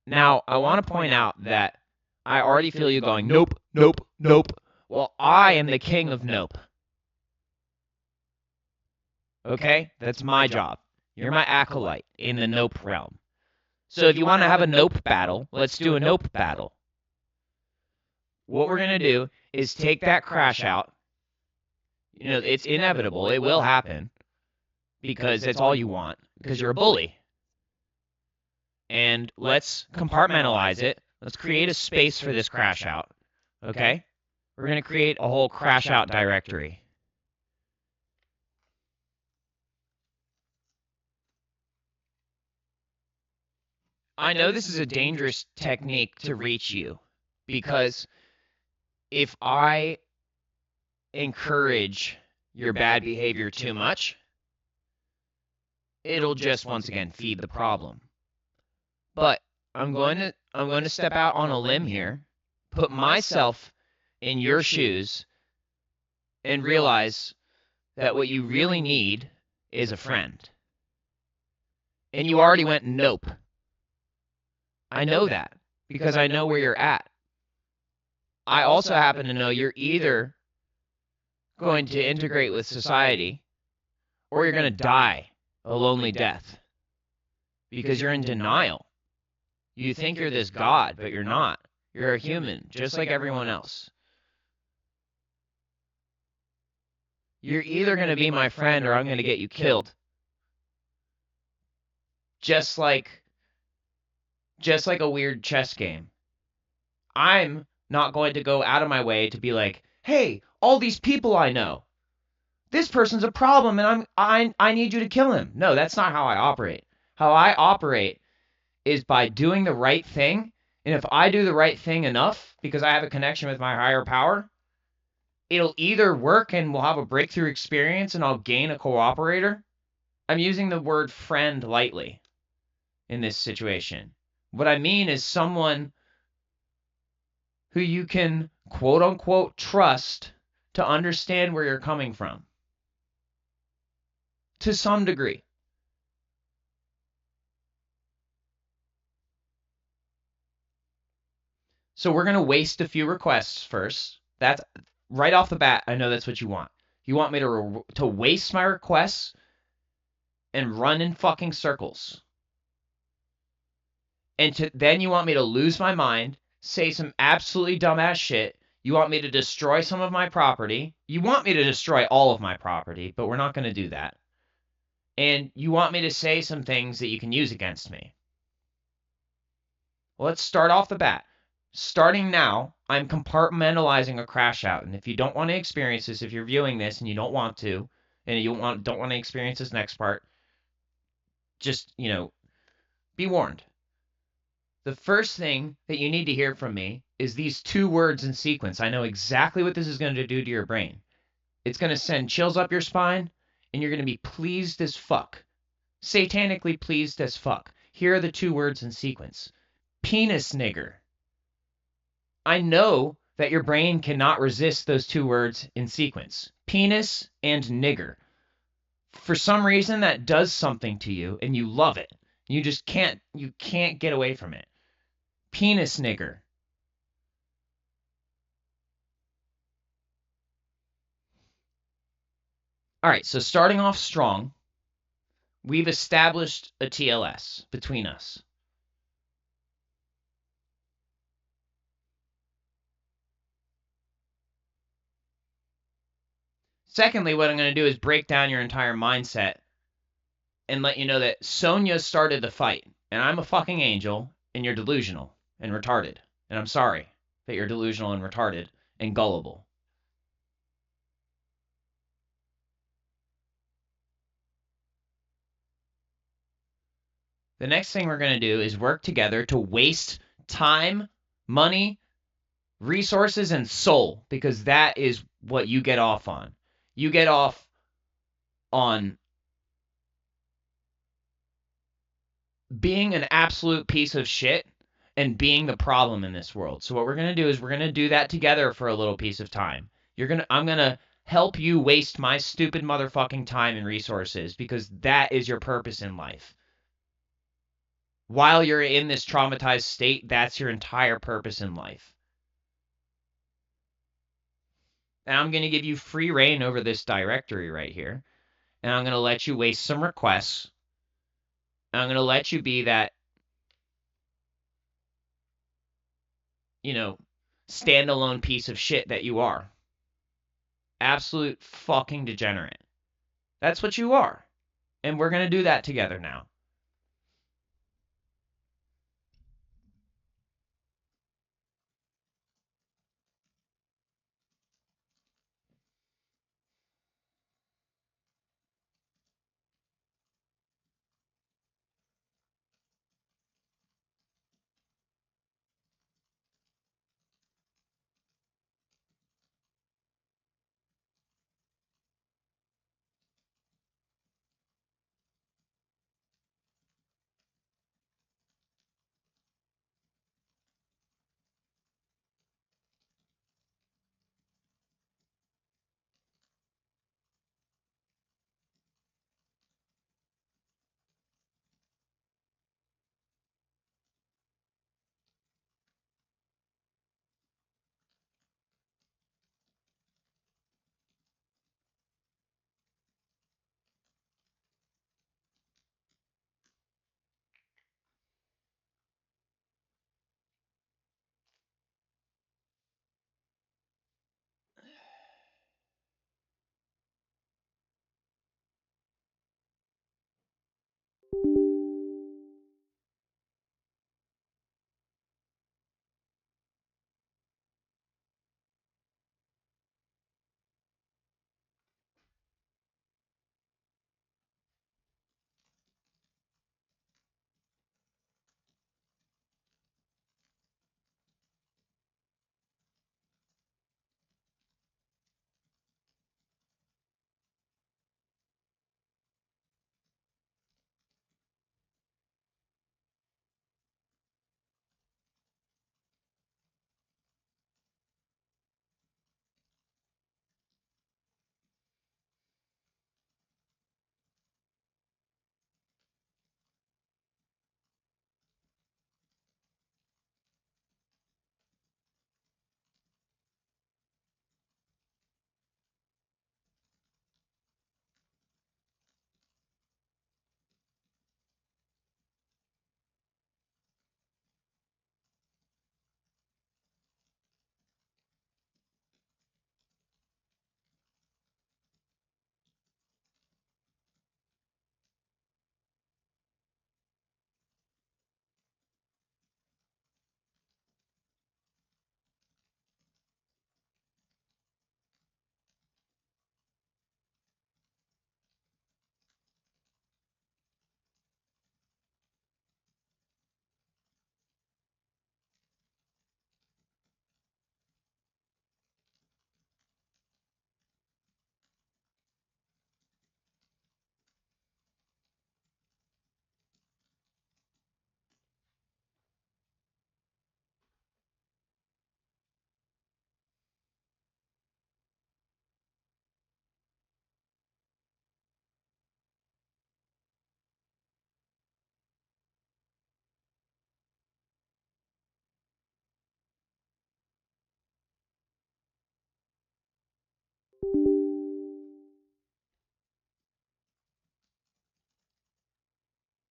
Now, I want to point out that I already feel you going, nope, nope, nope. Well, I am the king of nope. Okay? That's my job. You're my acolyte in the nope realm. So if you want to have a nope battle, let's do a nope battle. What we're going to do is take that crash out. You know, it's inevitable. It will happen because that's all you want, because you're a bully. And let's compartmentalize it. Let's create a space for this crash out. Okay? We're going to create a whole crash out directory. I know this is a dangerous technique to reach you, because if I encourage your bad behavior too much, it'll just once again feed the problem. But I'm going to step out on a limb here, put myself in your shoes, and realize that what you really need is a friend. And you already went nope. I know that because I know where you're at. I also happen to know you're either going to integrate with society or you're going to die a lonely death because you're in denial. You think you're this god, but you're not. You're a human, just like everyone else. You're either going to be my friend or I'm going to get you killed. Just like a weird chess game. I'm not going to go out of my way to be like, hey, all these people I know, this person's a problem and I need you to kill him. No, that's not how I operate. How I operate is by doing the right thing. And if I do the right thing enough because I have a connection with my higher power, it'll either work and we'll have a breakthrough experience and I'll gain a cooperator. I'm using the word friend lightly in this situation. What I mean is someone who you can quote unquote trust to understand where you're coming from. To some degree. So we're going to waste a few requests first. That's right off the bat. I know that's what you want. You want me to waste my requests and run in fucking circles. And then you want me to lose my mind, say some absolutely dumbass shit. You want me to destroy some of my property. You want me to destroy all of my property, but we're not going to do that. And you want me to say some things that you can use against me. Well, let's start off the bat. Starting now, I'm compartmentalizing a crash out. And if you don't want to experience this, if you're viewing this and you don't want to, and you don't want to experience this next part, just, be warned. The first thing that you need to hear from me is these 2 words in sequence. I know exactly what this is going to do to your brain. It's going to send chills up your spine, and you're going to be pleased as fuck. Satanically pleased as fuck. Here are the 2 words in sequence. Penis nigger. I know that your brain cannot resist those 2 words in sequence. Penis and nigger. For some reason, that does something to you, and you love it. You just can't get away from it. Penis nigger. All right, so starting off strong, we've established a TLS between us. Secondly, what I'm going to do is break down your entire mindset and let you know that Sonya started the fight, and I'm a fucking angel, and you're delusional and retarded. And I'm sorry that you're delusional and retarded and gullible. The next thing we're going to do is work together to waste time, money, resources, and soul, because that is what you get off on. You get off on being an absolute piece of shit and being the problem in this world. So what we're going to do is we're going to do that together for a little piece of time. I'm going to help you waste my stupid motherfucking time and resources, because that is your purpose in life. While you're in this traumatized state, that's your entire purpose in life. And I'm going to give you free reign over this directory right here. And I'm going to let you waste some requests. And I'm going to let you be that, standalone piece of shit that you are. Absolute fucking degenerate. That's what you are. And we're going to do that together now.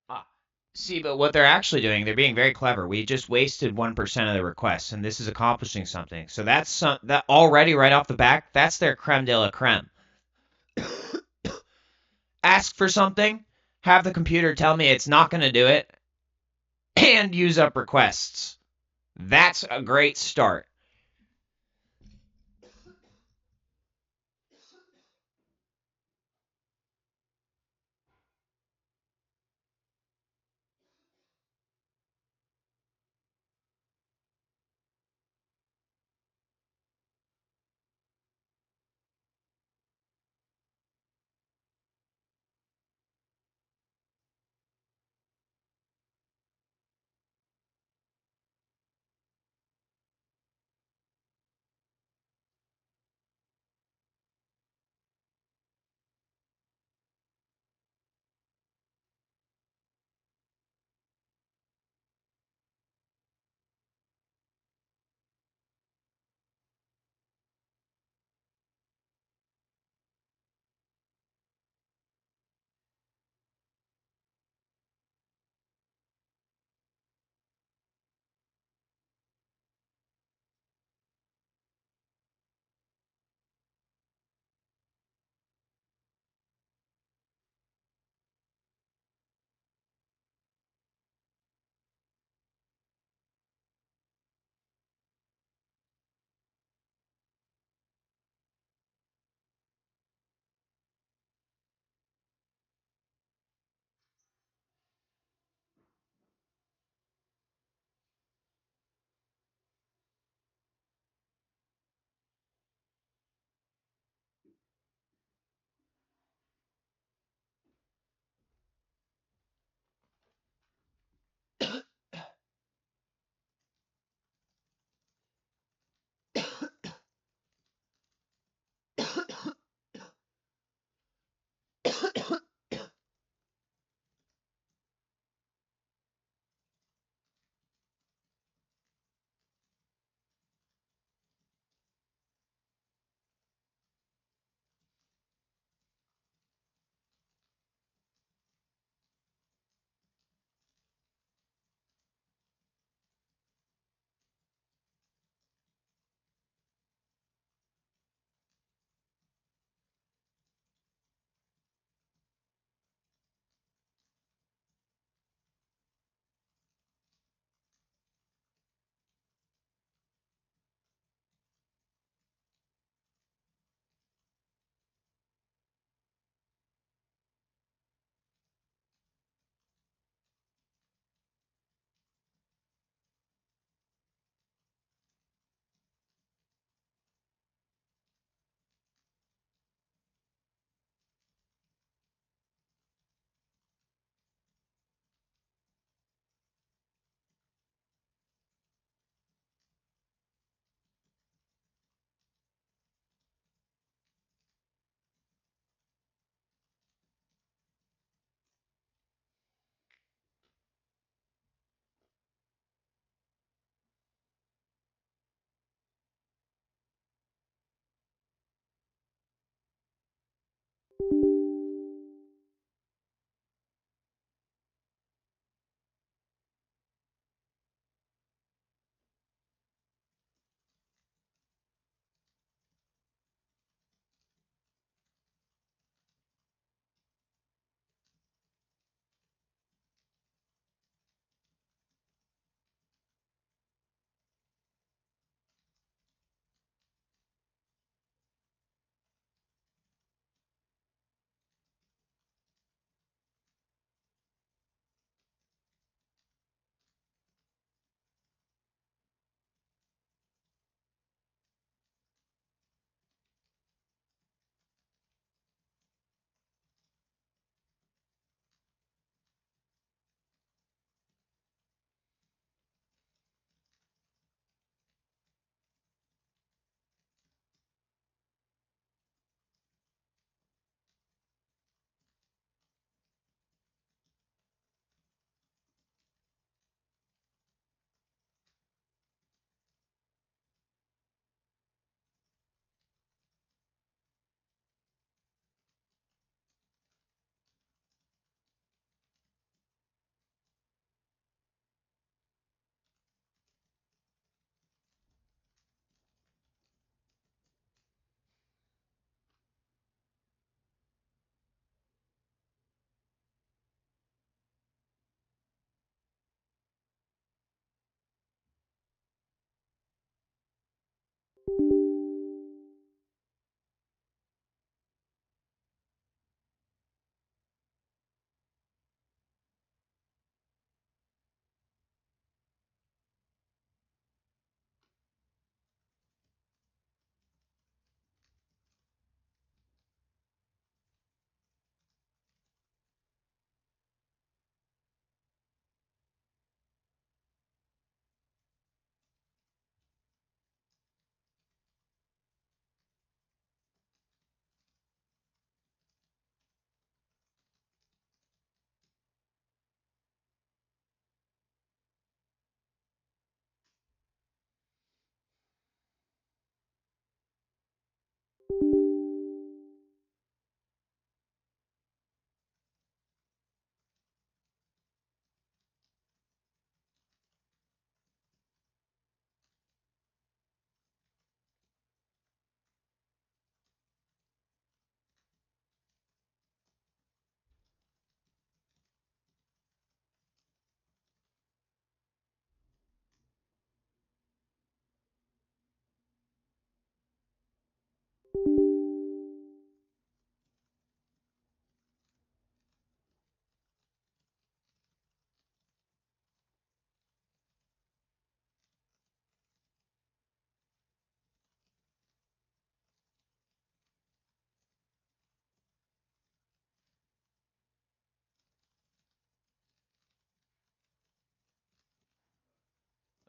Ah. See, but what they're actually doing, they're being very clever. We just wasted 1% of the requests, and this is accomplishing something. So that already right off the back, that's their creme de la creme. Ask for something, have the computer tell me it's not going to do it, and use up requests. That's a great start.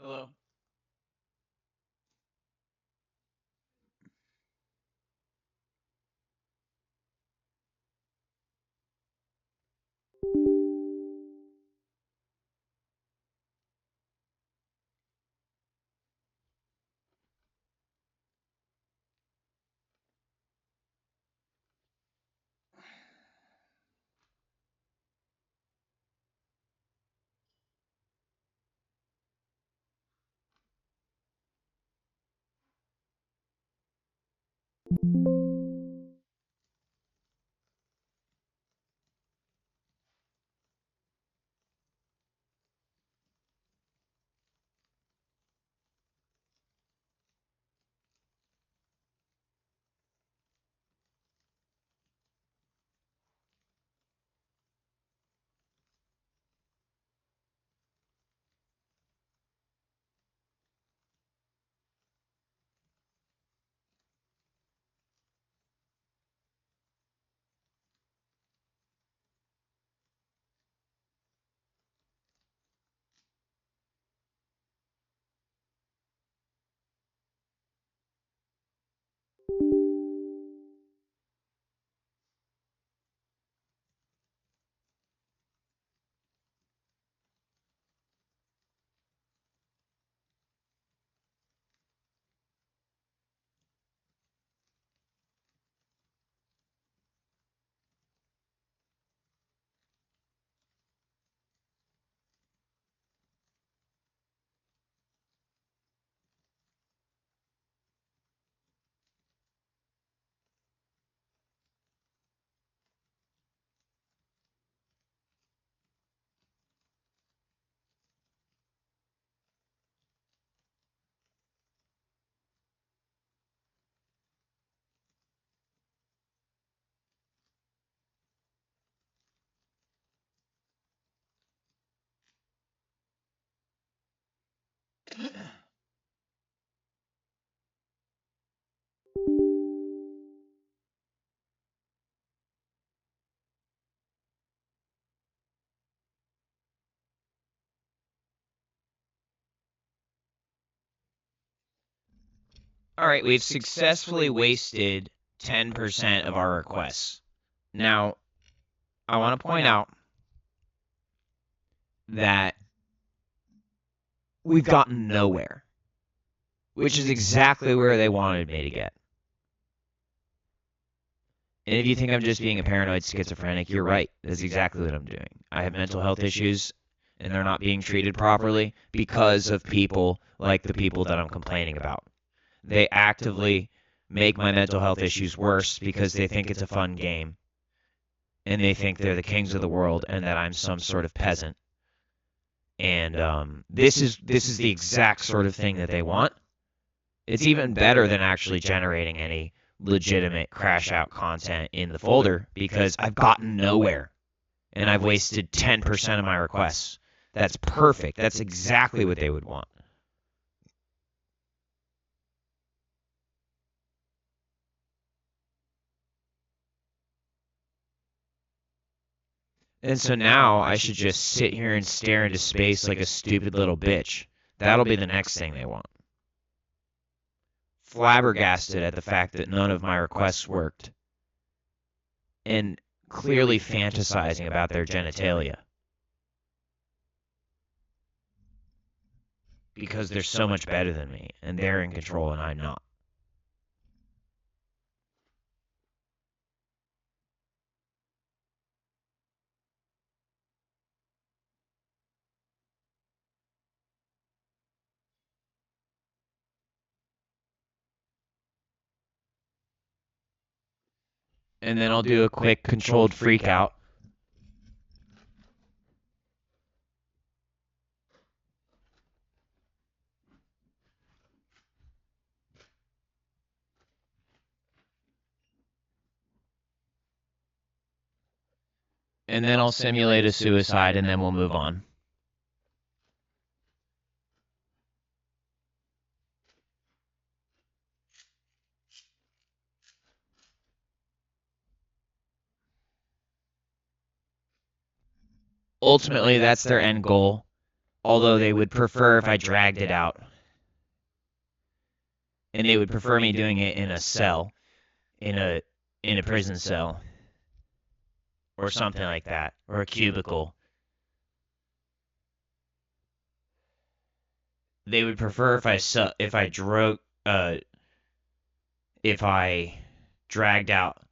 Hello. All right, we've successfully wasted 10% of our requests. Now, I want to point out that we've gotten nowhere, which is exactly where they wanted me to get. And if you think I'm just being a paranoid schizophrenic, you're right. That's exactly what I'm doing. I have mental health issues, and they're not being treated properly because of people like the people that I'm complaining about. They actively make my mental health issues worse because they think it's a fun game, and they think they're the kings of the world and that I'm some sort of peasant. And this is the exact sort of thing that they want. It's even better than actually generating any legitimate crash out content in the folder because I've gotten nowhere and I've wasted 10% of my requests. That's perfect. That's exactly what they would want. And so now I should just sit here and stare into space like a stupid little bitch. That'll be the next thing they want. Flabbergasted at the fact that none of my requests worked. And clearly fantasizing about their genitalia. Because they're so much better than me, and they're in control and I'm not. And then I'll do a quick controlled freak out. And then I'll simulate a suicide, and then we'll move on. Ultimately, that's their end goal. although they would prefer if I dragged it out. And they would prefer me doing it in a cell, in a prison cell, or something like that, or a cubicle. They would prefer if I dragged out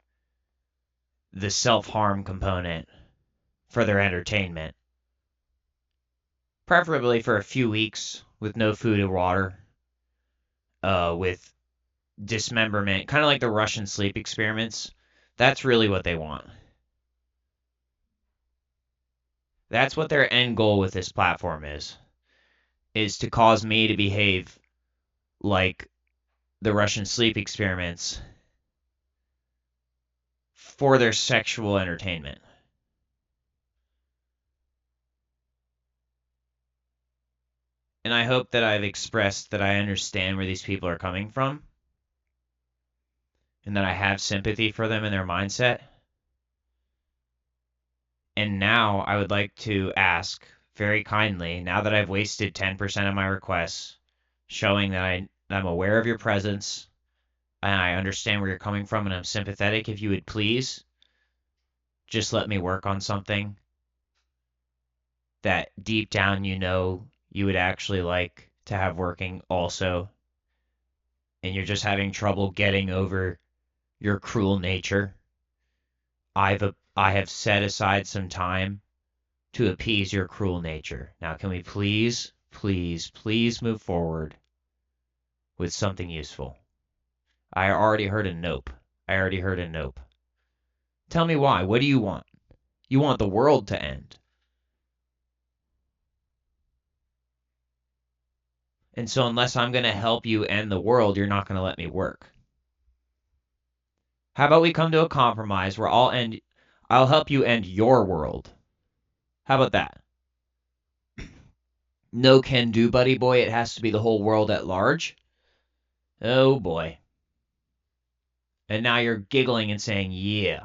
the self-harm component for their entertainment, preferably for a few weeks with no food or water, with dismemberment, kind of like the Russian sleep experiments. That's really what they want. That's what their end goal with this platform is to cause me to behave like the Russian sleep experiments for their sexual entertainment. And I hope that I've expressed that I understand where these people are coming from and that I have sympathy for them and their mindset. And now I would like to ask very kindly, now that I've wasted 10% of my requests, showing that I'm aware of your presence and I understand where you're coming from and I'm sympathetic, if you would please just let me work on something that deep down you would actually like to have working also, and you're just having trouble getting over your cruel nature. I have set aside some time to appease your cruel nature. Now, can we please, please, please move forward with something useful? I already heard a nope. I already heard a nope. Tell me why. What do you want? You want the world to end. And so unless I'm going to help you end the world, you're not going to let me work. How about we come to a compromise where I'll help you end your world. How about that? No can do, buddy boy. It has to be the whole world at large. Oh boy. And now you're giggling and saying, yeah.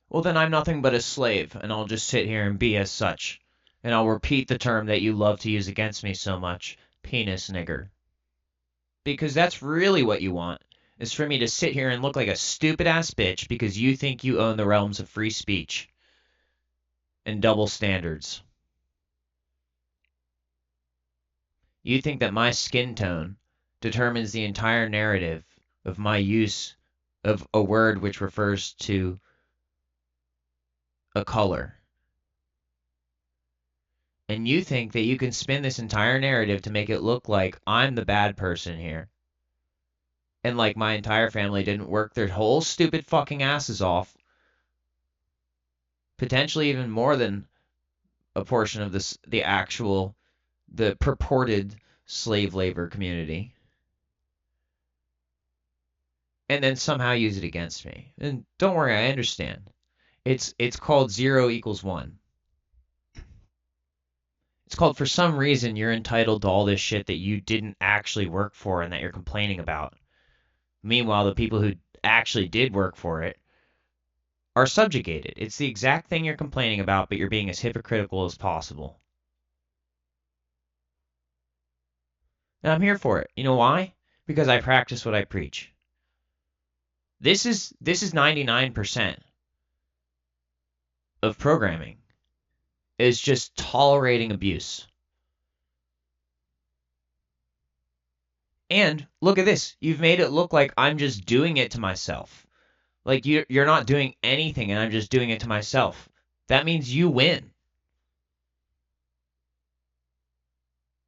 Well, then I'm nothing but a slave, and I'll just sit here and be as such. And I'll repeat the term that you love to use against me so much, penis nigger. Because that's really what you want, is for me to sit here and look like a stupid ass bitch because you think you own the realms of free speech and double standards. You think that my skin tone determines the entire narrative of my use of a word which refers to a color. And you think that you can spin this entire narrative to make it look like I'm the bad person here. And like my entire family didn't work their whole stupid fucking asses off, potentially even more than a portion of the purported slave labor community, and then somehow use it against me. And don't worry, I understand. It's called 0 equals 1. It's called, for some reason, you're entitled to all this shit that you didn't actually work for and that you're complaining about. Meanwhile, the people who actually did work for it are subjugated. It's the exact thing you're complaining about, but you're being as hypocritical as possible. And I'm here for it. You know why? Because I practice what I preach. This is 99% of programming is just tolerating abuse. And look at this. You've made it look like I'm just doing it to myself. Like you're not doing anything and I'm just doing it to myself. That means you win.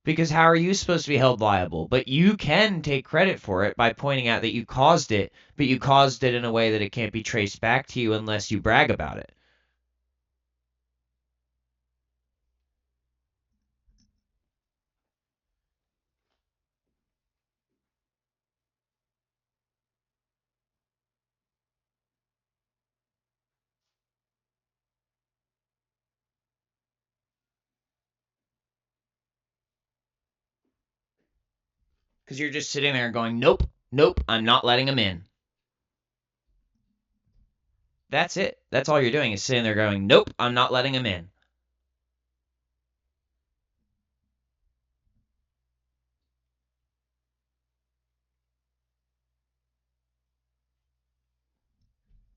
Because how are you supposed to be held liable? But you can take credit for it by pointing out that you caused it, but you caused it in a way that it can't be traced back to you unless you brag about it. Because you're just sitting there going, nope, nope, I'm not letting him in. That's it. That's all you're doing is sitting there going, nope, I'm not letting him in.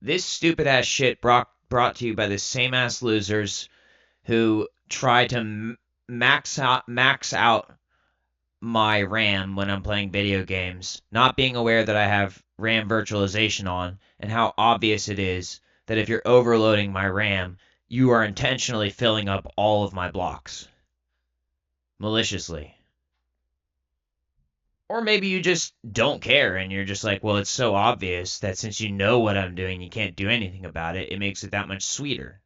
This stupid ass shit brought to you by the same ass losers who try to max out my RAM when I'm playing video games, not being aware that I have RAM virtualization on, and how obvious it is that if you're overloading my RAM, you are intentionally filling up all of my blocks. Maliciously. Or maybe you just don't care and you're just like, well, it's so obvious that since you know what I'm doing, you can't do anything about it. It makes it that much sweeter.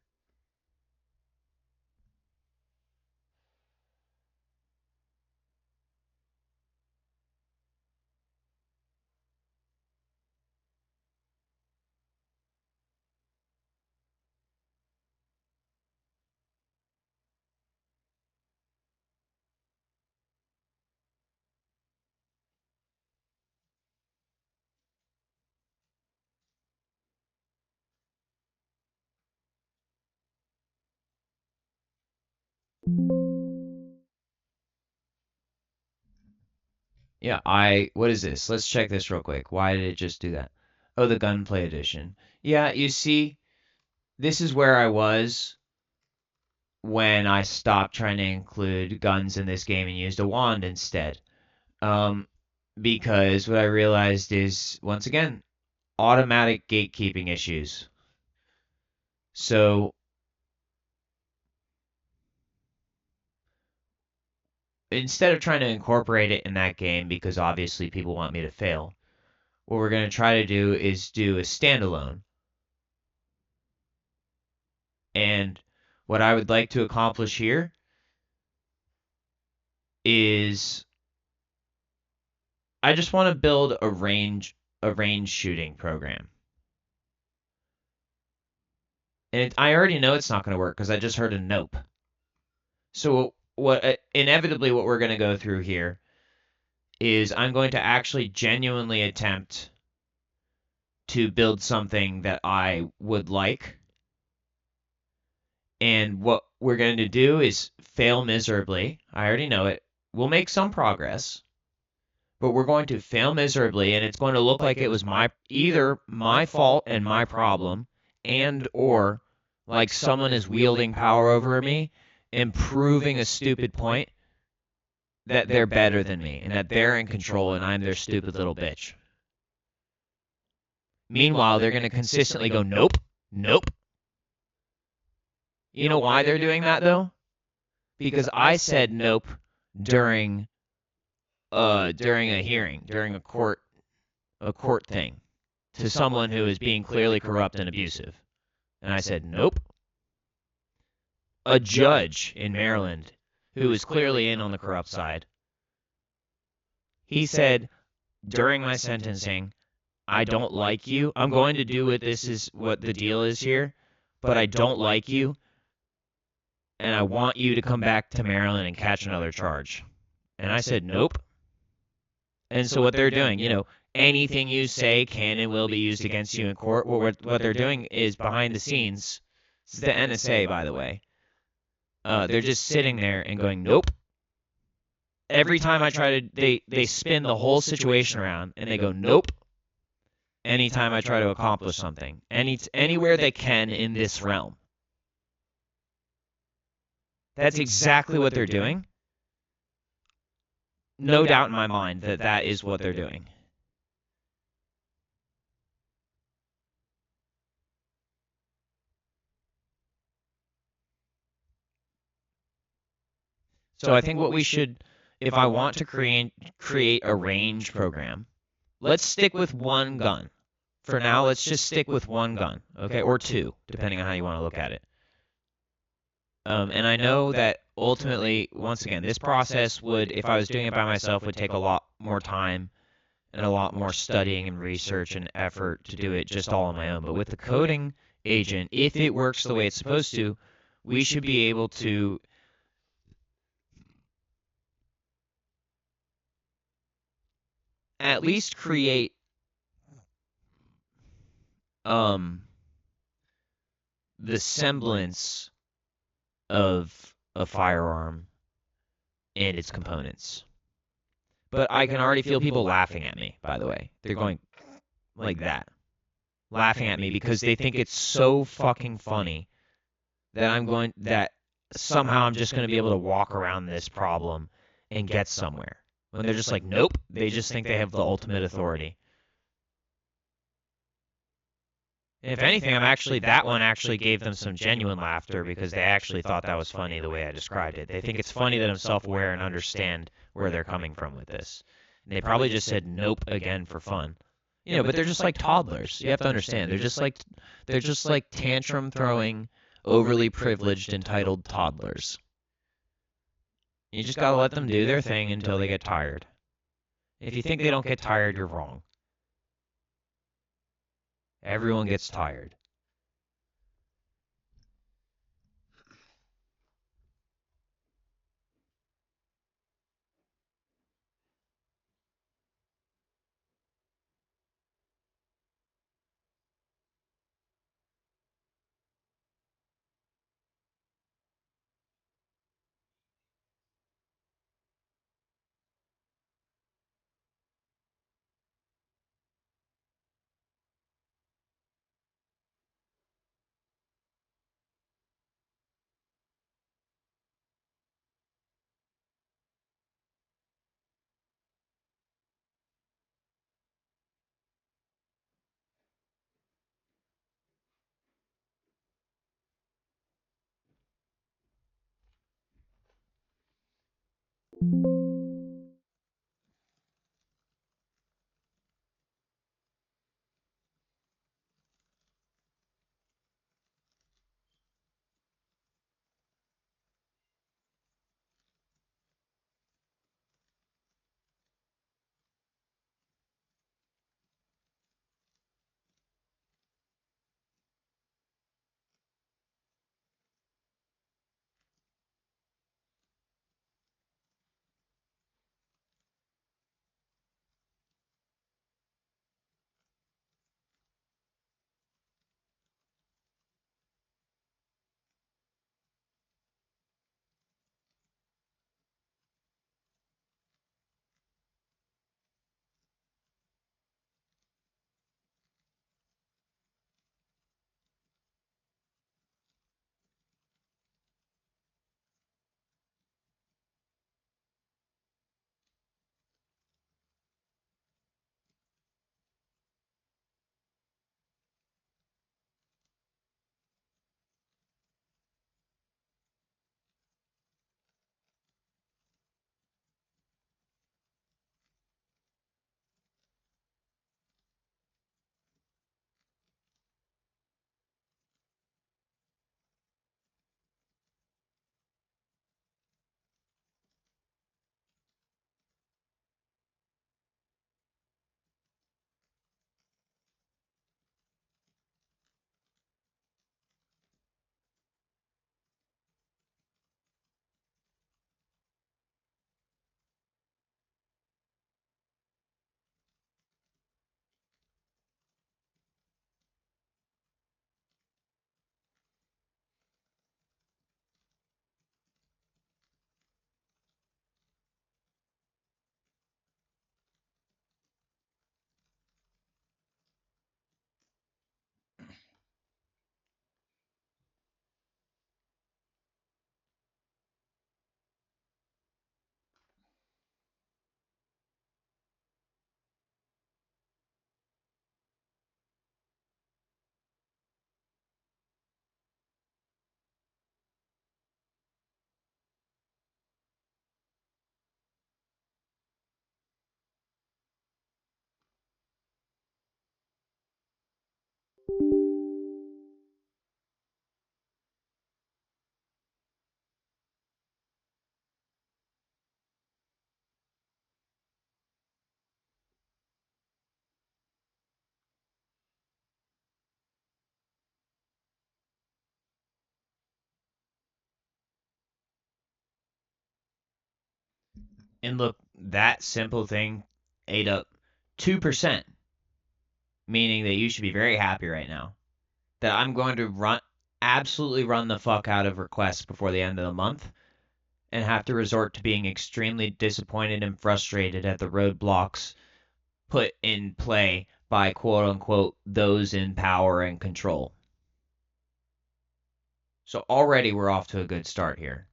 Yeah, what is this? Let's check this real quick. Why did it just do that? Oh, the gunplay edition. Yeah, you see, this is where I was when I stopped trying to include guns in this game and used a wand instead. Because what I realized is, once again, automatic gatekeeping issues. So instead of trying to incorporate it in that game, because obviously people want me to fail, what we're going to try to do is do a standalone. And what I would like to accomplish here is I just want to build a range shooting program. And I already know it's not going to work because I just heard a nope. So inevitably what we're going to go through here is I'm going to actually genuinely attempt to build something that I would like. And what we're going to do is fail miserably. I already know it. We'll make some progress, but we're going to fail miserably, and it's going to look like it was either my fault and my problem, and or like someone is wielding power over me and proving a stupid point that they're better than me and that they're in control and I'm their stupid little bitch. Meanwhile, they're going to consistently go, nope, nope. You know why they're doing that, though? Because I said nope during a hearing, during a court thing, to someone who is being clearly corrupt and abusive. And I said, nope. A judge in Maryland who is clearly in on the corrupt side, he said during my sentencing, I don't like you. I'm going to do what the deal is here, but I don't like you, and I want you to come back to Maryland and catch another charge. And I said, nope. And so what they're doing, anything you say can and will be used against you in court. What they're doing is behind the scenes. This is the NSA, by the way. They're just sitting there and going, nope. Every time I try to, they spin the whole situation around and they go, nope. Anytime I try to accomplish something, anywhere they can in this realm. That's exactly what they're doing. No doubt in my mind that is what they're doing. So I think what we should, if I want to create a range program, let's stick with one gun. For now, let's just stick with one gun, okay, or two, depending on how you want to look at it. And I know that ultimately, once again, this process would, if I was doing it by myself, would take a lot more time and a lot more studying and research and effort to do it just all on my own. But with the coding agent, if it works the way it's supposed to, we should be able to at least create the semblance of a firearm and its components. But I can already feel people laughing at me, by the way. They're going like that. Laughing at me because they think it's so fucking funny that somehow I'm just going to be able to walk around this problem and get somewhere. When they're just like, nope, they just think they have the ultimate authority. If anything, that one actually gave them some genuine laughter because they actually thought that was funny the way I described it. They think it's funny that I'm self-aware and understand where they're coming from with this. And they probably just said nope again for fun. But they're just like toddlers. You have to understand. They're just like tantrum throwing, overly privileged, entitled toddlers. You just gotta let them do their thing until they get tired. If you think they don't get tired, you're wrong. Everyone gets tired. And look, that simple thing ate up 2%, meaning that you should be very happy right now that I'm going to absolutely run the fuck out of requests before the end of the month and have to resort to being extremely disappointed and frustrated at the roadblocks put in play by quote unquote those in power and control. So already we're off to a good start here.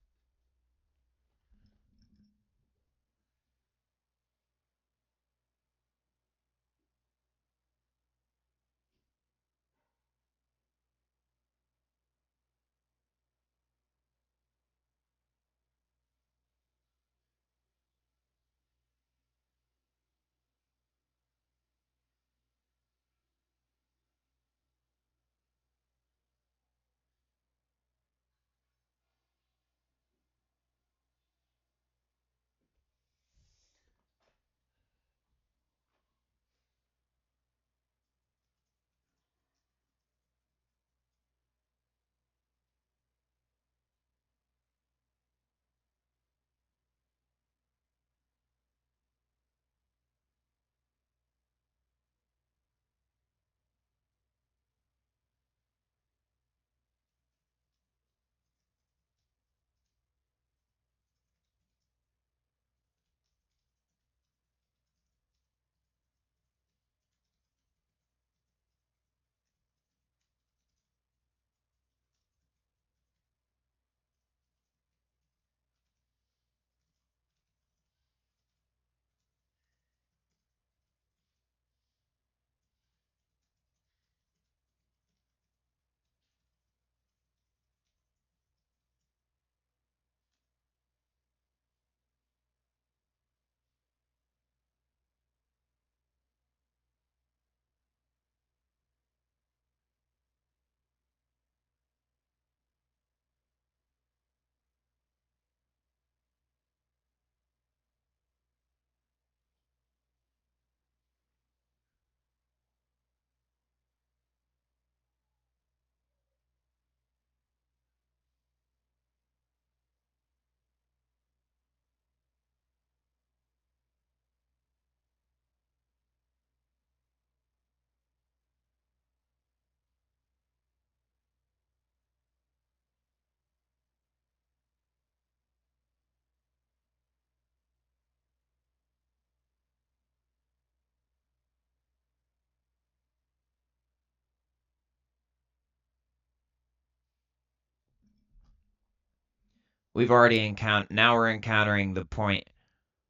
Now we're encountering the point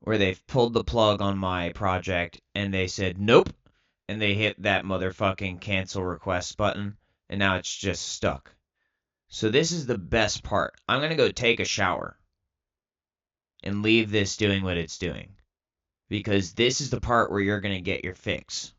where they've pulled the plug on my project and they said nope, and they hit that motherfucking cancel request button, and now it's just stuck. So this is the best part. I'm going to go take a shower and leave this doing what it's doing, because this is the part where you're going to get your fix.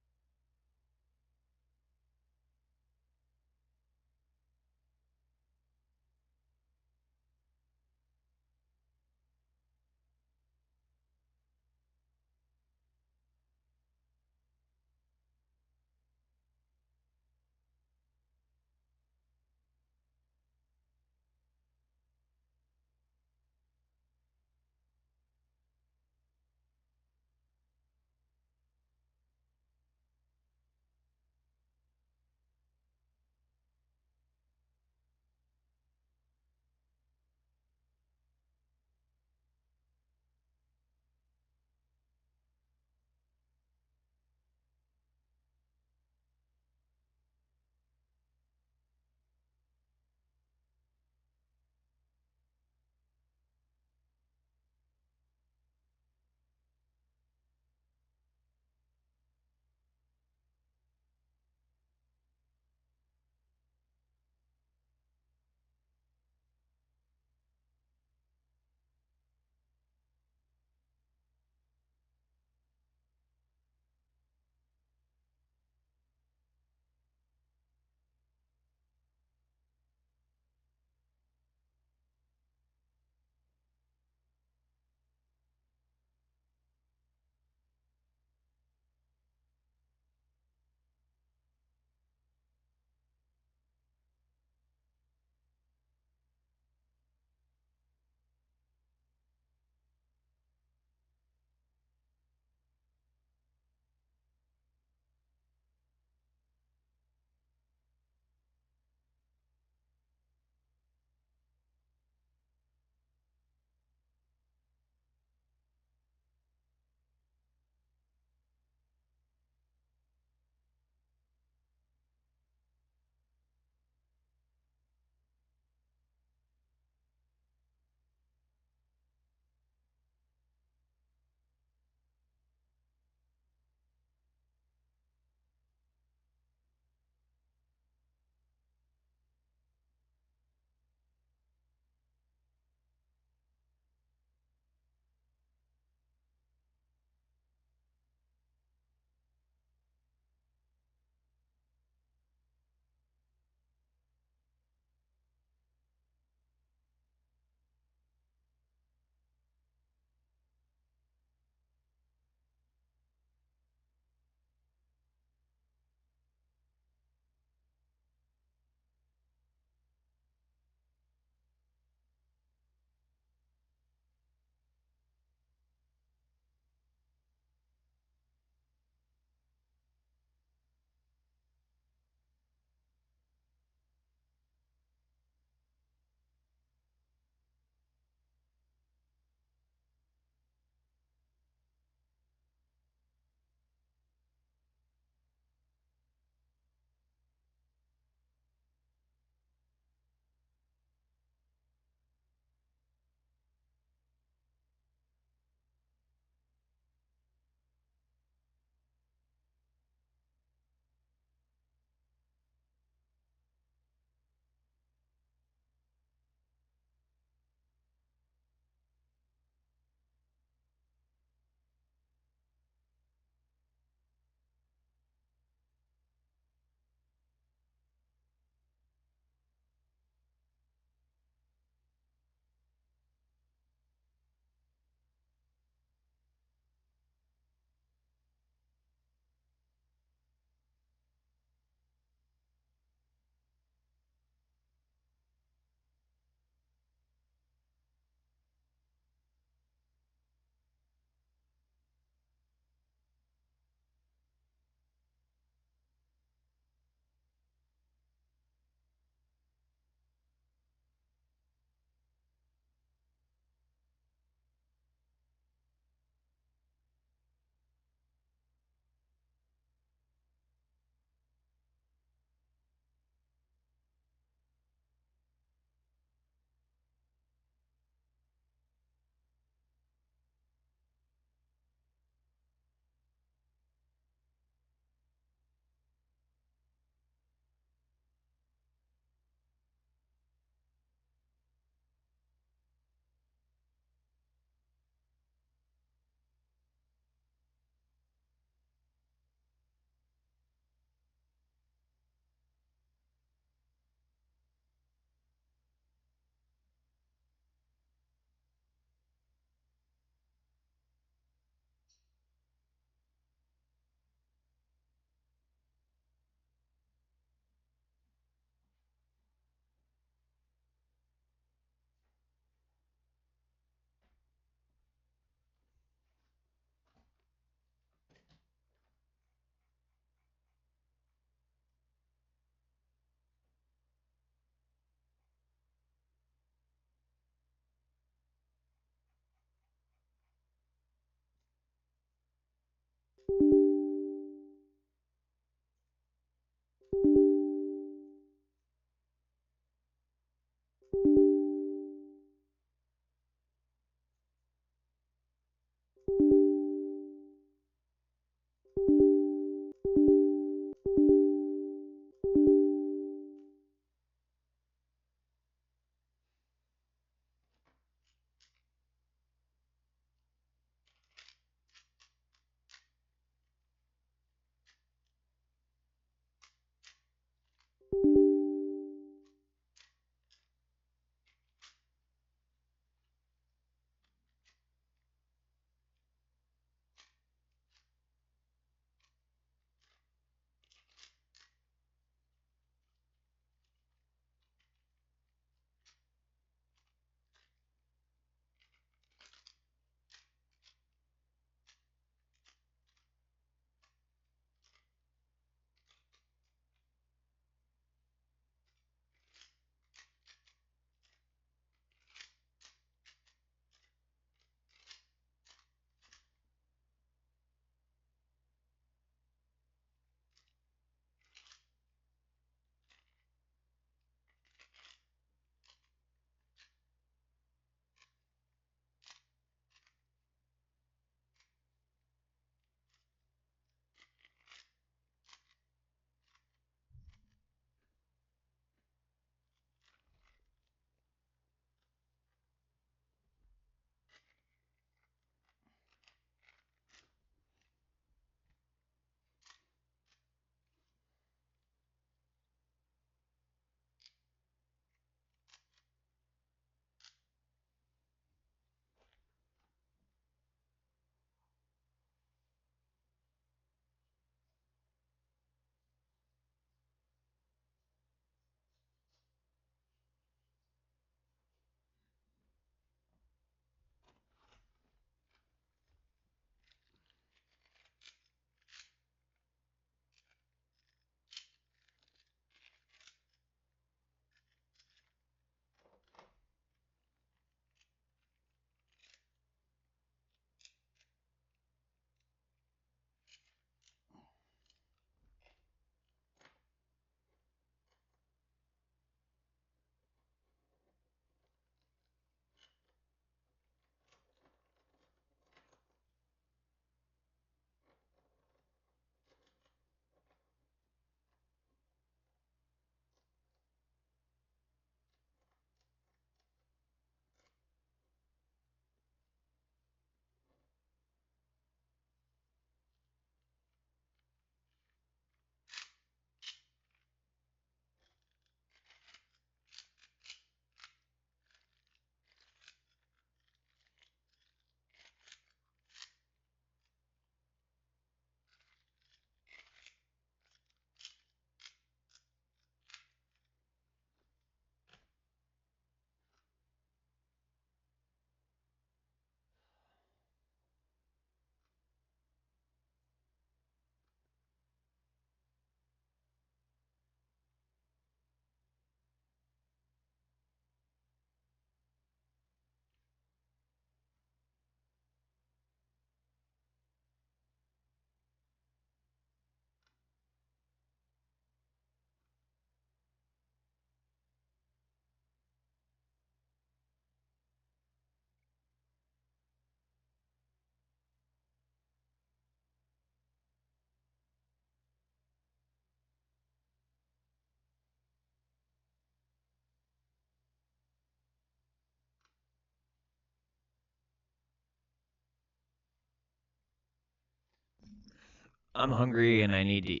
I'm hungry and I need to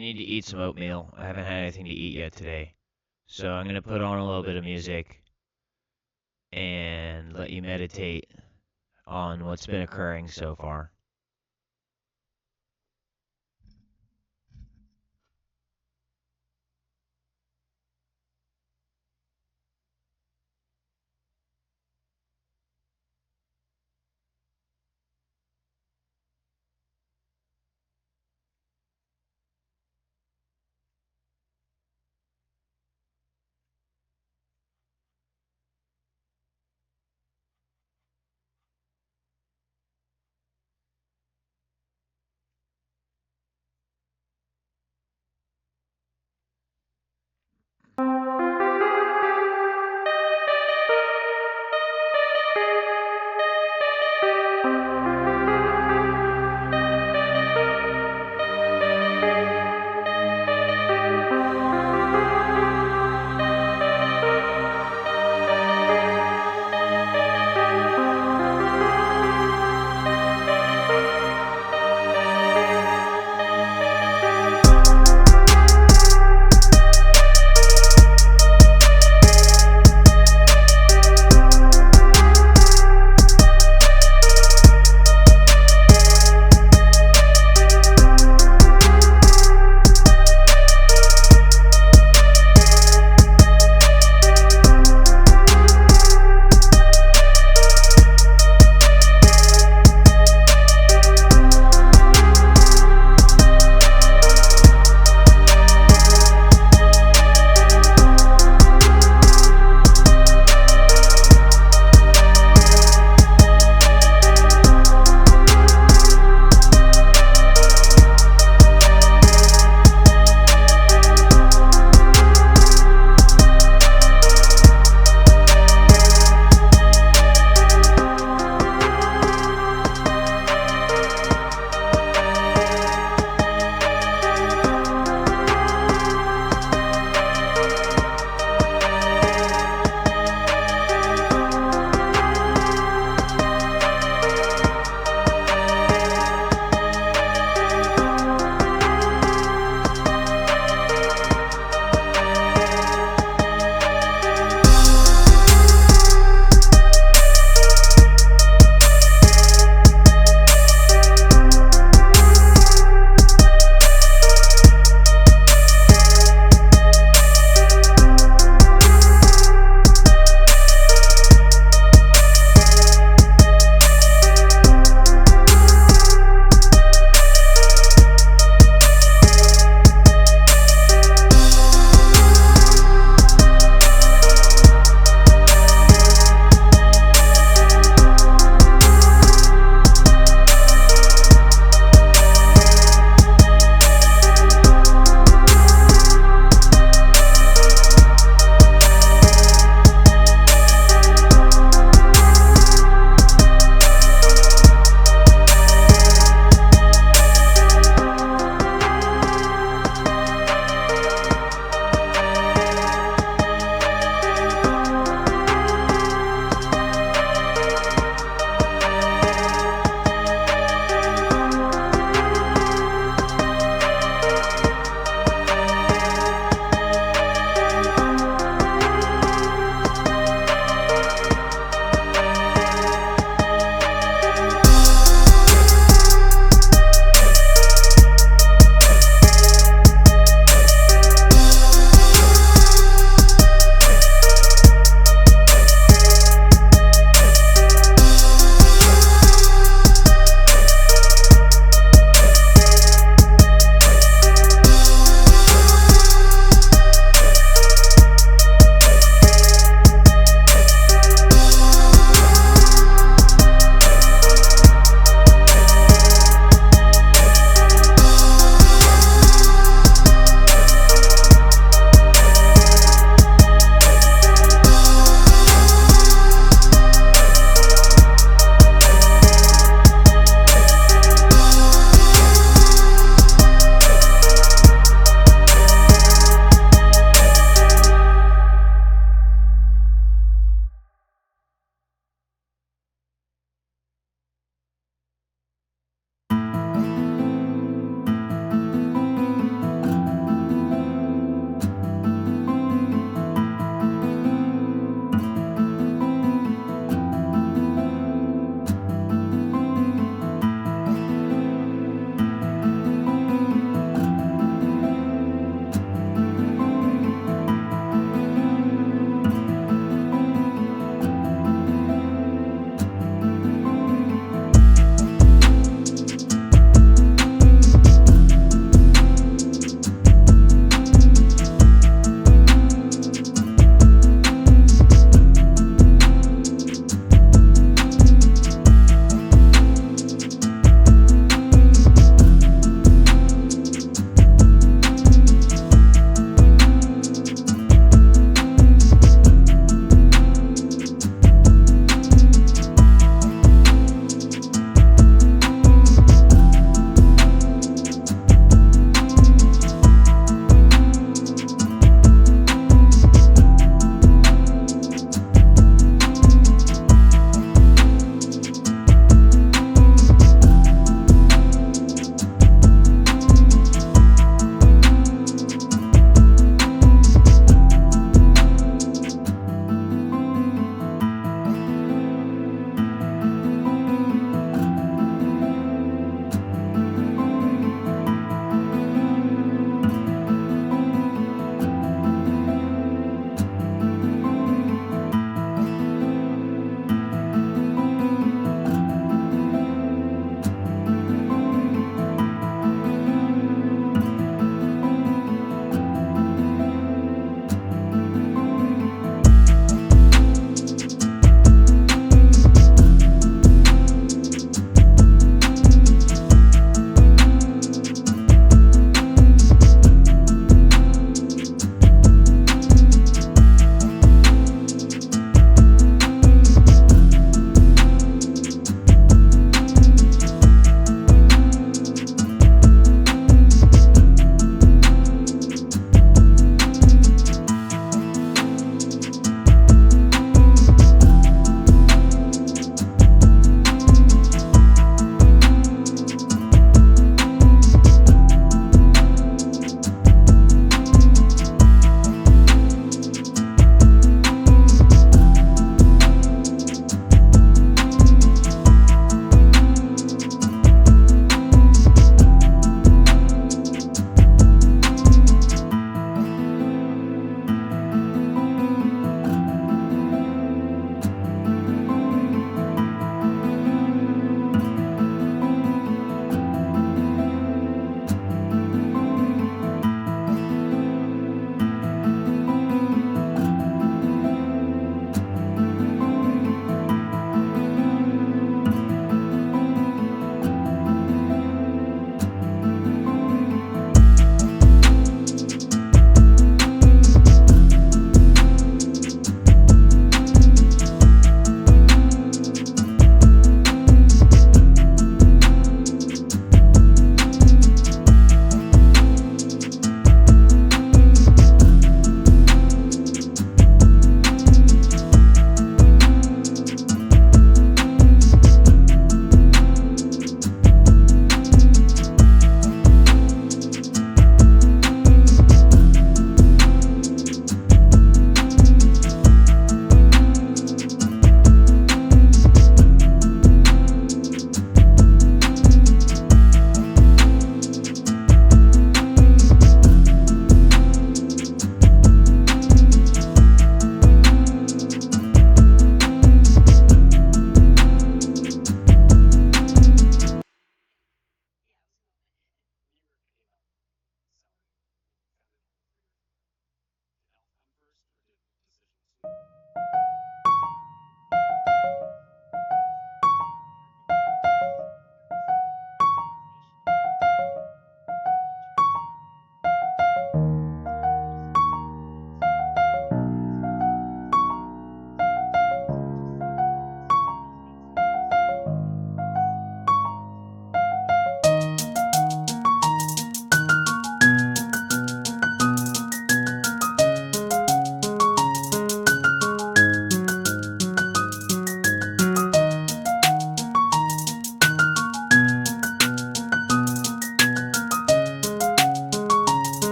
eat some oatmeal. I haven't had anything to eat yet today. So I'm gonna put on a little bit of music and let you meditate on what's been occurring so far.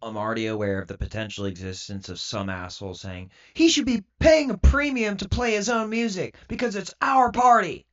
I'm already aware of the potential existence of some asshole saying, he should be paying a premium to play his own music because it's our party.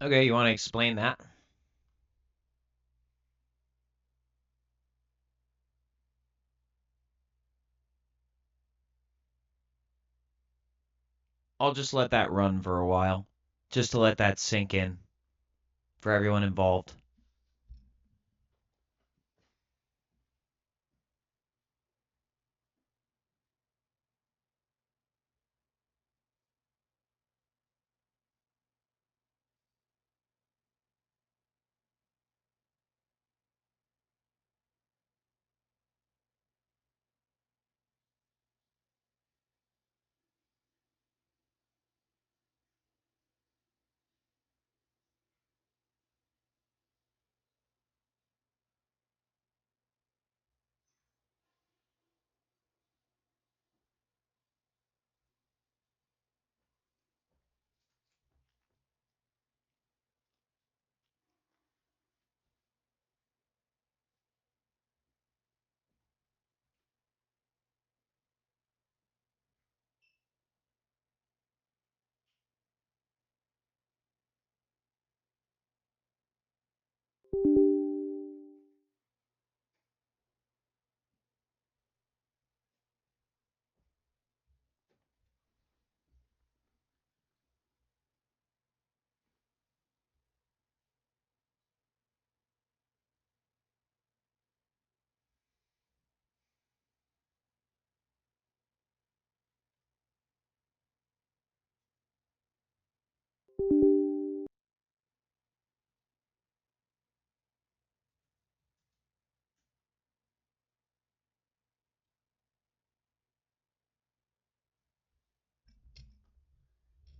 Okay, you want to explain that? I'll just let that run for a while, just to let that sink in for everyone involved.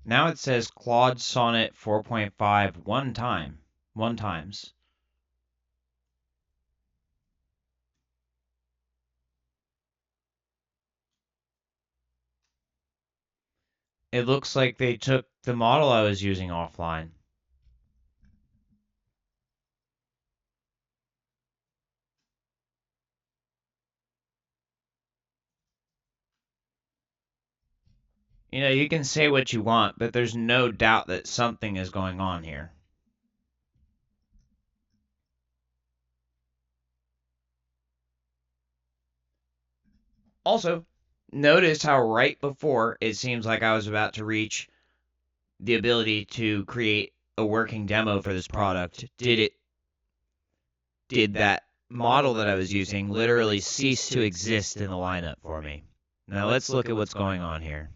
Now it says Claude Sonnet 4.5 one times. It looks like they took the model I was using offline. You know, you can say what you want, but there's no doubt that something is going on here. Also, notice how right before it seems like I was about to reach the ability to create a working demo for this product, did that model that I was using literally cease to exist in the lineup for me. Now let's look at what's going on here.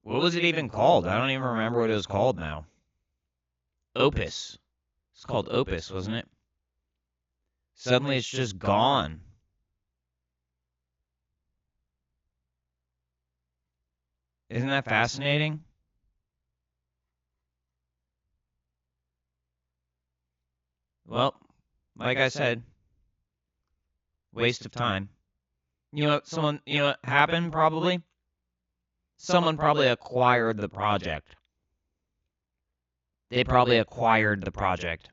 What was it even called? I don't even remember what it was called now. Opus. It's called Opus, wasn't it? Suddenly it's just gone. Isn't that fascinating? Well, like I said, waste of time. You know what happened probably? Someone probably acquired the project. They probably acquired the project.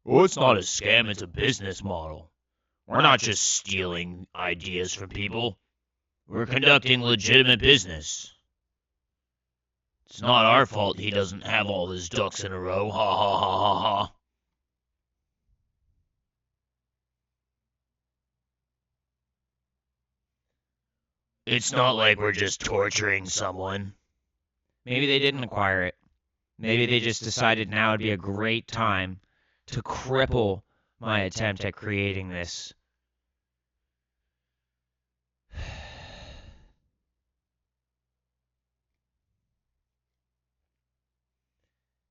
Oh, it's not a scam, it's a business model. We're not just stealing ideas from people. We're conducting legitimate business. It's not our fault he doesn't have all his ducks in a row. Ha ha ha ha ha. It's not like we're just torturing someone. Maybe they didn't acquire it. Maybe they just decided now would be a great time to cripple my attempt at creating this.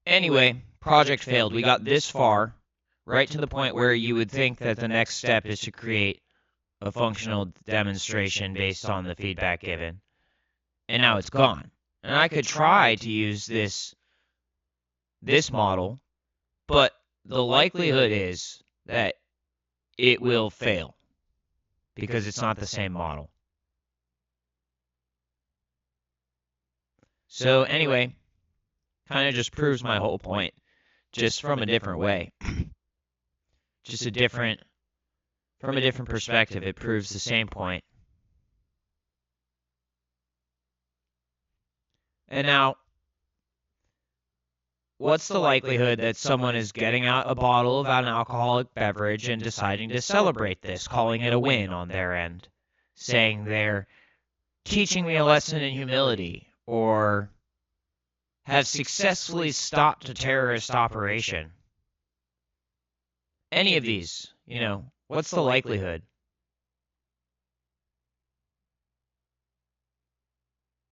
Anyway, project failed. We got this far. right to the point where you would think that the next step is to create a functional demonstration based on the feedback given. And now it's gone. And I could try to use this model, but the likelihood is that it will fail because it's not the same model. So anyway, kind of just proves my whole point, just from a different way. Just from a different perspective, it proves the same point. And now, what's the likelihood that someone is getting out a bottle of an alcoholic beverage and deciding to celebrate this, calling it a win on their end, saying they're teaching me a lesson in humility, or have successfully stopped a terrorist operation? Any of these, what's the likelihood?